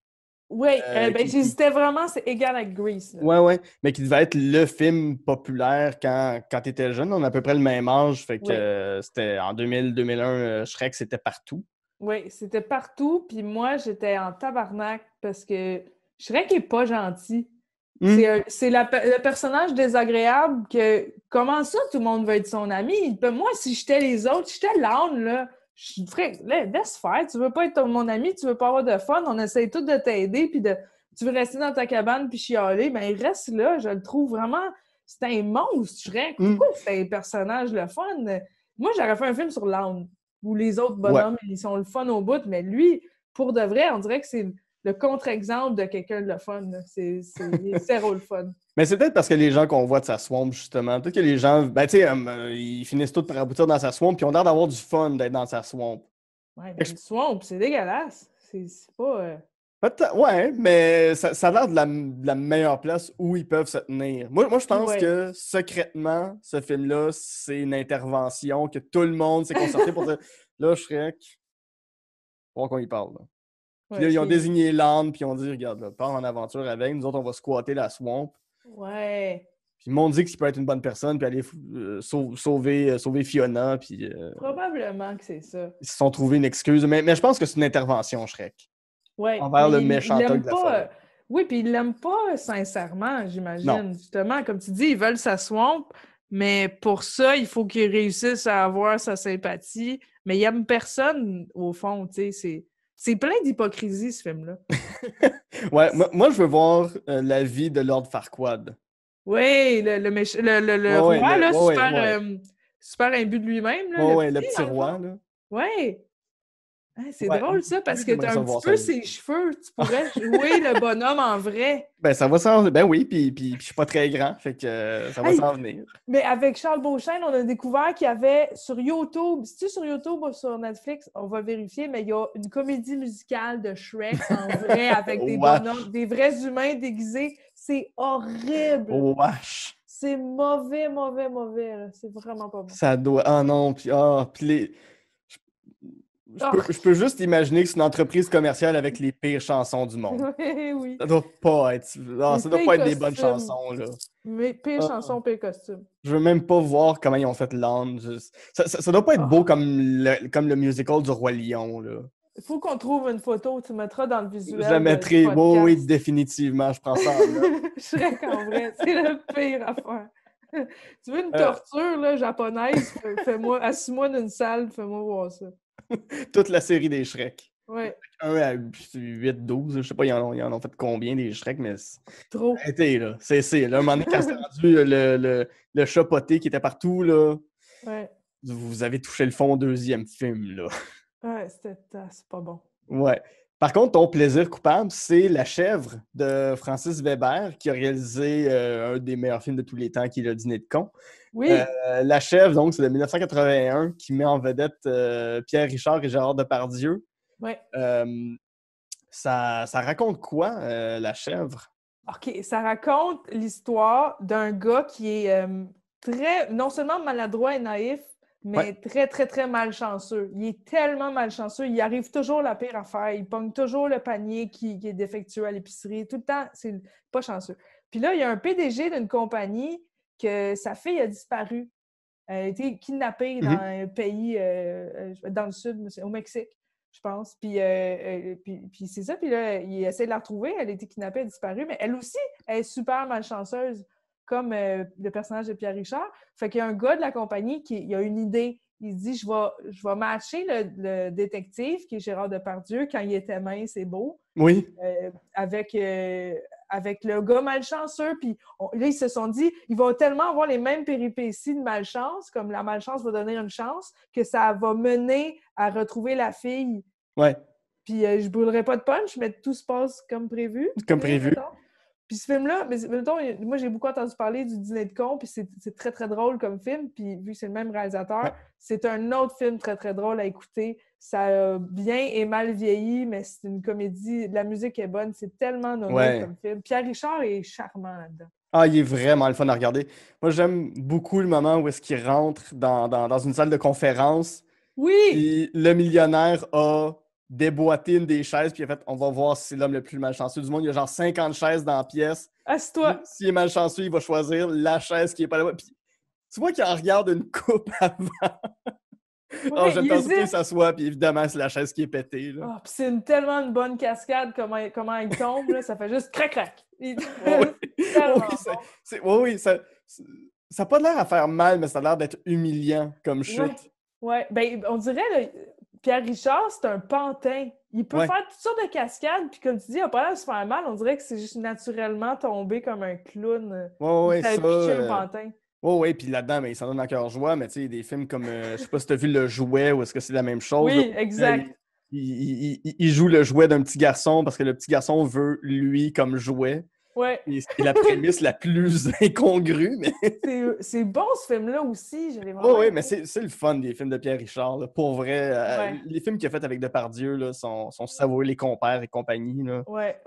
oui. Ben, Qui- j'hésitais vraiment, c'est égal avec Grease. Là. Ouais, ouais. Mais qui devait être le film populaire quand tu étais jeune. On a à peu près le même âge. Fait que Oui. c'était en 2000-2001, Shrek, c'était partout. Oui, c'était partout. Puis moi, j'étais en tabarnak parce que Shrek est pas gentil. C'est le personnage désagréable que... Comment ça, tout le monde veut être son ami? Ben, moi, si j'étais les autres, si j'étais l'âne, là, je ferais... Laisse faire. Tu veux pas être mon ami, tu veux pas avoir de fun, on essaye tous de t'aider, puis tu veux rester dans ta cabane puis chialer, ben reste là. Je le trouve vraiment... C'est un monstre, Shrek. Pourquoi c'est un personnage le fun? Moi, j'aurais fait un film sur l'âne, où les autres bonhommes, ils sont le fun au bout, mais lui, pour de vrai, on dirait que c'est le contre-exemple de quelqu'un de le fun. C'est zéro le fun. Mais c'est peut-être parce que les gens qu'on voit de sa swamp, justement, peut-être que les gens, ben, tu sais, ils finissent tous par aboutir dans sa swamp, puis ils ont l'air d'avoir du fun d'être dans sa swamp. Ouais, mais le swamp, c'est dégueulasse. C'est pas... Ouais, mais ça a l'air de la meilleure place où ils peuvent se tenir. Moi je pense que, secrètement, ce film-là, c'est une intervention que tout le monde s'est concerté pour dire « Là, Shrek, faut voir qu'on y parle. » Puis là, ils ont désigné l'âne, puis ils ont dit « Regarde, là, pars en aventure avec, nous autres, on va squatter la swamp. » Ouais. Puis ils m'ont dit qu'il peut être une bonne personne, puis aller sauver Fiona, puis... Probablement que c'est ça. Ils se sont trouvés une excuse, mais je pense que c'est une intervention, Shrek. Ouais. Envers le méchant il thug de la forêt. Oui, puis ils l'aiment pas sincèrement, j'imagine. Non. Justement, comme tu dis, ils veulent sa swamp, mais pour ça, il faut qu'ils réussissent à avoir sa sympathie. Mais ils n'aiment personne, au fond, tu sais. C'est plein d'hypocrisie, ce film-là. Ouais, moi, je veux voir la vie de Lord Farquaad. Oui, le Ouais, roi, là, ouais. super imbu de lui-même. Là, Ouais, le petit roi, là. Ouais. Hein, c'est Ouais, drôle ça, parce que j'aimerais tu as ça un petit voir peu ça. ses cheveux. Tu pourrais jouer le bonhomme en vrai. Ben, ça va s'en venir. Ben oui, puis je suis pas très grand, fait que ça va Hey, s'en venir. mais avec Charles Beauchesne, on a découvert qu'il y avait sur YouTube, c'est-tu sur YouTube ou sur Netflix? On va vérifier, mais il y a une comédie musicale de Shrek en vrai, avec des bonhommes, Wesh. des vrais humains déguisés. C'est horrible! Wesh. C'est mauvais, mauvais, mauvais. Là. C'est vraiment pas bon. Ça doit. Ah non, puis les. Oh. Je peux juste imaginer que c'est une entreprise commerciale avec les pires chansons du monde. Oui, oui. Ça doit pas être. Ah, Les ça doit pires pas être des bonnes costumes. chansons, là. Mais pire Ah. chanson, pire costume. Je veux même pas voir comment ils ont fait l'âne. Ça doit pas être beau comme le musical du Roi Lion, là. Il faut qu'on trouve une photo, tu mettras dans le Je visuel. la mettrai. Du podcast. Oui, définitivement. Je prends ça en note. Shrek en vrai, c'est le pire affaire. Tu veux une torture là, japonaise? Fais-moi, assis-moi d'une salle, fais-moi voir ça. Toute la série des Shrek. Ouais. 1 à 8, 12, je sais pas, ils en ont fait combien des Shrek, mais. Trop. Arrêtez, là. C'est là, un moment donné, quand c'est rendu le chat poté qui était partout, là. Ouais. Vous avez touché le fond au deuxième film, là. Ouais, c'est pas bon. Ouais. Par contre, ton plaisir coupable, c'est La Chèvre de Francis Weber, qui a réalisé un des meilleurs films de tous les temps, qui est Le Dîner de con. Oui. La Chèvre, donc, c'est de 1981, qui met en vedette Pierre Richard et Gérard Depardieu. Ouais. Ça raconte quoi, La Chèvre? OK, ça raconte l'histoire d'un gars qui est très, non seulement maladroit et naïf, mais très, très, très malchanceux. Il est tellement malchanceux, il arrive toujours la pire affaire. Il pogne toujours le panier qui est défectueux à l'épicerie. Tout le temps, c'est pas chanceux. Puis là, il y a un PDG d'une compagnie que sa fille a disparu. Elle a été kidnappée dans un pays dans le sud, au Mexique, je pense. Puis c'est ça. Puis là, il essaie de la retrouver. Elle a été kidnappée, elle a disparu. Mais elle aussi, elle est super malchanceuse, comme le personnage de Pierre Richard. Fait qu'il y a un gars de la compagnie qui a une idée. Il se dit, je vais matcher le détective, qui est Gérard Depardieu, quand il était mince et beau. Oui. Avec le gars malchanceux. Puis là, ils se sont dit, il va tellement avoir les mêmes péripéties de malchance, comme la malchance va donner une chance, que ça va mener à retrouver la fille. Ouais. Puis je brûlerai pas de punch, mais tout se passe comme prévu. Comme prévu. Mettons. Puis ce film-là, mettons, moi j'ai beaucoup entendu parler du Dîner de con, puis c'est très très drôle comme film, puis vu que c'est le même réalisateur, c'est un autre film très très drôle à écouter. Ça a bien et mal vieilli, mais c'est une comédie, la musique est bonne, c'est tellement nono comme film. Pierre Richard est charmant là-dedans. Ah, il est vraiment le fun à regarder. Moi, j'aime beaucoup le moment où est-ce qu'il rentre dans une salle de conférence. Oui! Puis le millionnaire a déboîté une des chaises, puis il a fait, on va voir si c'est l'homme le plus malchanceux du monde. Il y a genre 50 chaises dans la pièce. Assieds-toi! S'il est malchanceux, il va choisir la chaise qui est pas là. Puis tu vois qu'il en regarde une coupe avant. Ouais, j'aime tant qu'il s'assoit, puis évidemment, c'est la chaise qui est pétée. Là. Puis c'est tellement une bonne cascade, comment il tombe, là, ça fait juste crac-crac. Ça n'a pas l'air à faire mal, mais ça a l'air d'être humiliant comme chute. Ouais. Ben, on dirait, là, Pierre Richard, c'est un pantin. Il peut faire toutes sortes de cascades, puis comme tu dis, il n'a pas l'air de se faire mal. On dirait que c'est juste naturellement tombé comme un clown. Ouais, ça. Un pantin. Oui, puis là-dedans, il s'en donne à cœur joie, mais tu sais, des films comme, je sais pas si tu as vu Le Jouet ou est-ce que c'est la même chose. Oui, là, exact. Il joue le jouet d'un petit garçon parce que le petit garçon veut lui comme jouet. Ouais. C'est la prémisse la plus incongrue, mais... c'est bon, ce film-là aussi. Oui, mais c'est le fun des films de Pierre Richard. Là. Pour vrai, les films qu'il a fait avec Depardieu là, sont savoureux, Les Compères et compagnie. Là. Ouais.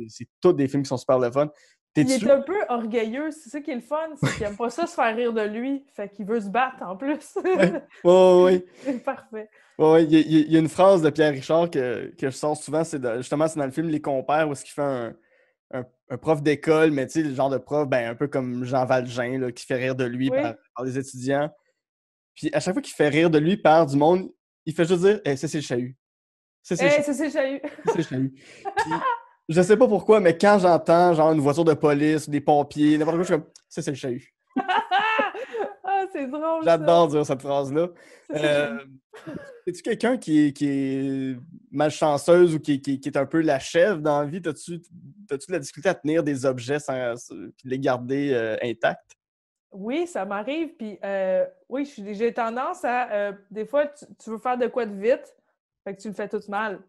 C'est tous des films qui sont super le fun. Il est un peu orgueilleux, c'est ça qui est le fun, c'est qu'il aime pas ça se faire rire de lui, fait qu'il veut se battre en plus. Oui. C'est parfait. Oui, il y a une phrase de Pierre Richard que je sors souvent, justement, c'est dans le film Les Compères, où est-ce qu'il fait un prof d'école, mais tu sais, le genre de prof, un peu comme Jean Valjean, là, qui fait rire de lui par les étudiants. Puis à chaque fois qu'il fait rire de lui par du monde, il fait juste dire ça, c'est le chahut. Ça, c'est le chahut. C'est le chahut. Puis, je sais pas pourquoi, mais quand j'entends genre une voiture de police, des pompiers, n'importe quoi, je suis comme ça, c'est le chahut. Ah, c'est drôle. J'adore dire cette phrase-là. Es-tu quelqu'un qui est malchanceuse ou qui est un peu la chèvre dans la vie? T'as-tu de la difficulté à tenir des objets puis les garder intacts? Oui, ça m'arrive. Puis oui, j'ai tendance à. Des fois, tu veux faire de quoi de vite. Fait que tu le fais tout mal.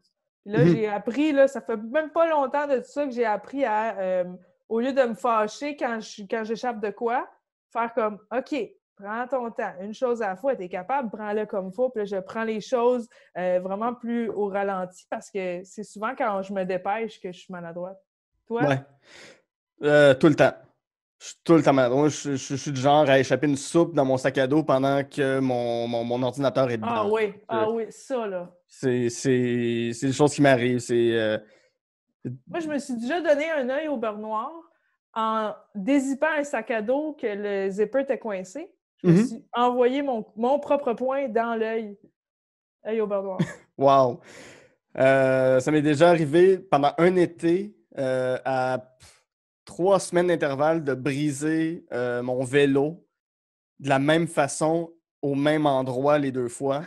Puis là, j'ai appris, là, ça fait même pas longtemps de ça que j'ai appris à, au lieu de me fâcher quand j'échappe de quoi, faire comme, OK, prends ton temps, une chose à la fois, t'es capable, prends-le comme il faut, puis là, je prends les choses vraiment plus au ralenti parce que c'est souvent quand je me dépêche que je suis maladroite. Toi? Ouais. Tout le temps. Je suis tout le temps maladroit. Je suis du genre à échapper une soupe dans mon sac à dos pendant que mon ordinateur est dedans. Ah oui, ça, là. C'est des choses qui m'arrivent. Moi, je me suis déjà donné un œil au beurre noir en dézippant un sac à dos que le zipper était coincé. Je me suis envoyé mon propre poing dans l'œil. Œil au beurre noir. Wow! Ça m'est déjà arrivé pendant un été à 3 semaines d'intervalle de briser mon vélo de la même façon au même endroit les 2 fois.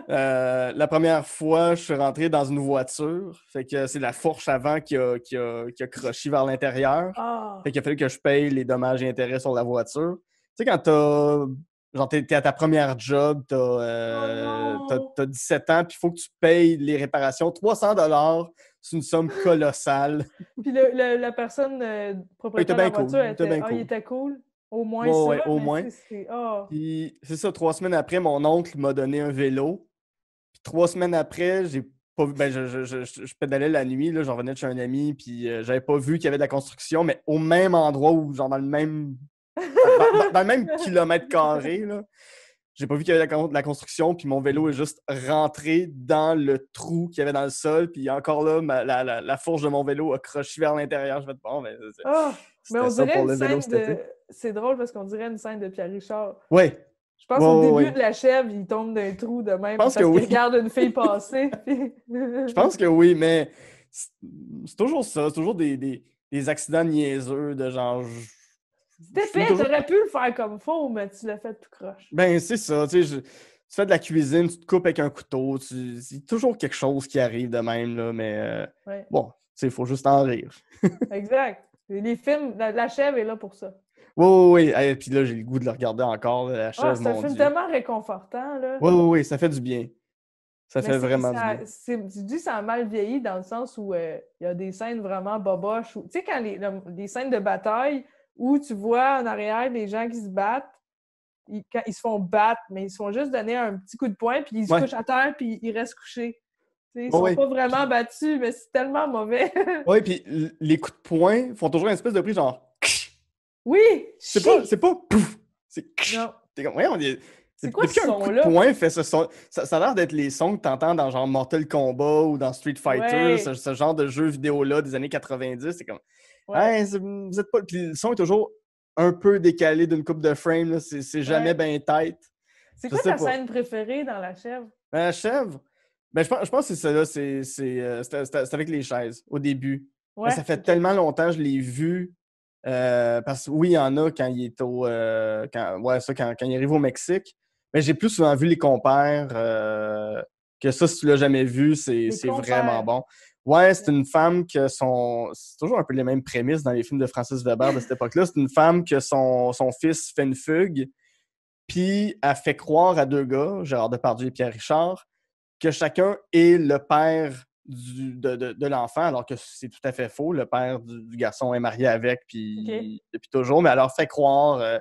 La première fois, je suis rentré dans une voiture. Fait que c'est la fourche avant qui a croché vers l'intérieur. Ah. Fait qu'il a fallu que je paye les dommages et intérêts sur la voiture. Tu sais, quand t'es à ta première job, t'as 17 ans, puis il faut que tu payes les réparations. $300, c'est une somme colossale. Puis la personne propriétaire de la voiture, il était cool. Au moins ça. Ouais, au moins. Puis c'est ça, 3 semaines après, mon oncle m'a donné un vélo. Puis 3 semaines après, j'ai pas vu. Ben, je pédalais la nuit, là, j'en venais de chez un ami, puis j'avais pas vu qu'il y avait de la construction, mais au même endroit où, genre dans le même. dans le même kilomètre carré, là. J'ai pas vu qu'il y avait de la construction, puis mon vélo est juste rentré dans le trou qu'il y avait dans le sol, puis encore là, la fourche de mon vélo a croché vers l'intérieur. Je vais bon, mais mais on dirait une scène de... C'est drôle parce qu'on dirait une scène de Pierre Richard. Oui. Je pense qu'au début de la chèvre, il tombe d'un trou de même parce qu'il regarde une fille passer. Puis... Je pense que oui, mais c'est toujours ça. C'est toujours des accidents niaiseux de genre... C'était fait, t'aurais pu le faire comme faux, mais tu l'as fait tout croche. Ben, c'est ça. Tu fais de la cuisine, tu te coupes avec un couteau. C'est toujours quelque chose qui arrive de même, là, mais bon, il faut juste en rire. Exact. Les films, la chèvre est là pour ça. Oui. Et puis là, j'ai le goût de le regarder encore, la chèvre, c'est un film tellement réconfortant, là. Oui, ça fait du bien. Ça fait vraiment du bien. Tu dis que ça a mal vieilli dans le sens où il y a des scènes vraiment boboches. Tu sais, quand les scènes de bataille où tu vois en arrière des gens qui se battent, quand ils se font battre, mais ils se font juste donner un petit coup de poing, puis ils se couchent à terre, puis ils restent couchés. Ils sont pas vraiment battus, mais c'est tellement mauvais. Oui, puis les coups de poing font toujours une espèce de bruit genre... Oui! C'est pas pouf! C'est... Non. T'es comme, on est... C'est quoi ce son-là? Depuis qu'un coup de poing fait ce son... Ça a l'air d'être les sons que t'entends dans genre Mortal Kombat ou dans Street Fighter, ce genre de jeux vidéo-là des années 90. C'est comme... Hey, vous êtes pas... Puis le son est toujours un peu décalé d'une coupe de frame. Là. C'est jamais bien tête. C'est quoi ta scène préférée dans La Chèvre? La Chèvre? Ben, je pense que c'est ça, là. C'est avec les chaises, au début. Ouais, ça fait tellement longtemps que je l'ai vu. Parce que oui, il y en a quand il est quand il arrive au Mexique. Mais j'ai plus souvent vu Les Compères que ça, si tu l'as jamais vu, c'est vraiment bon. Ouais, c'est une femme que c'est toujours un peu les mêmes prémices dans les films de Francis Weber de cette époque-là. C'est une femme que son fils fait une fugue, puis elle fait croire à 2 gars, Gérard Depardieu et Pierre Richard, que chacun est le père de l'enfant, alors que c'est tout à fait faux. Le père du garçon est marié avec depuis toujours, mais elle leur fait croire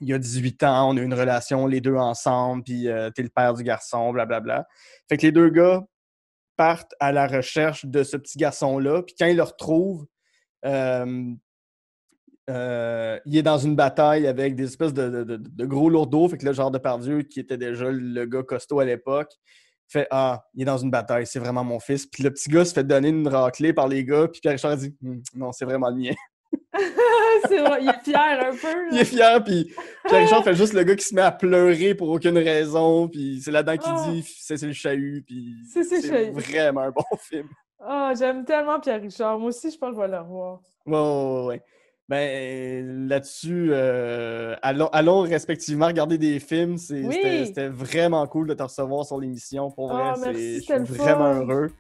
il y a 18 ans, on a eu une relation, les deux ensemble, puis t'es le père du garçon, blablabla. Fait que les 2 gars partent à la recherche de ce petit garçon-là, puis quand ils le retrouvent, il est dans une bataille avec des espèces de gros lourdeaux. Fait que là, Gérard Depardieu, qui était déjà le gars costaud à l'époque, fait « Ah, il est dans une bataille, c'est vraiment mon fils. » Puis le petit gars se fait donner une raclée par les gars, puis Pierre Richard dit « Non, c'est vraiment le mien. » C'est vrai, il est fier un peu. Là. Il est fier, puis Pierre Richard fait juste le gars qui se met à pleurer pour aucune raison, puis c'est là-dedans qu'il dit « C'est le chahut. » Puis c'est vraiment un bon film. J'aime tellement Pierre Richard. Moi aussi, je pense que je vais le revoir. Ouais. Ben, là-dessus, allons respectivement regarder des films. C'était vraiment cool de te recevoir sur l'émission. Pour vrai, merci, je suis vraiment heureux.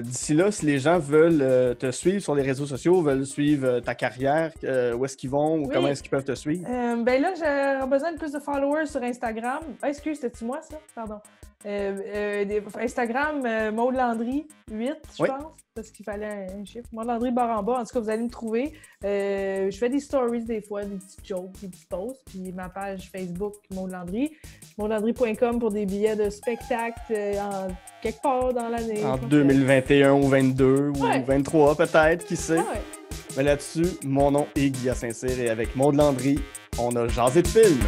D'ici là, si les gens veulent te suivre sur les réseaux sociaux, veulent suivre ta carrière, où est-ce qu'ils vont ou comment est-ce qu'ils peuvent te suivre? Ben là, j'ai besoin de plus de followers sur Instagram. Excuse, c'était-tu moi, ça? Pardon. Instagram, Maud Landry 8, je Oui. pense, parce qu'il fallait un chiffre. Maud Landry barre en bas. En tout cas, vous allez me trouver. Je fais des stories des fois, des petites jokes, des petits posts. Puis ma page Facebook, Maud Landry. MaudLandry.com pour des billets de spectacle quelque part dans l'année. En 2021 ou 22 ou Ouais. 23 peut-être, qui sait. Ah ouais. Mais là-dessus, mon nom est Guy Saint-Cyr et avec Maud Landry, on a jasé de film.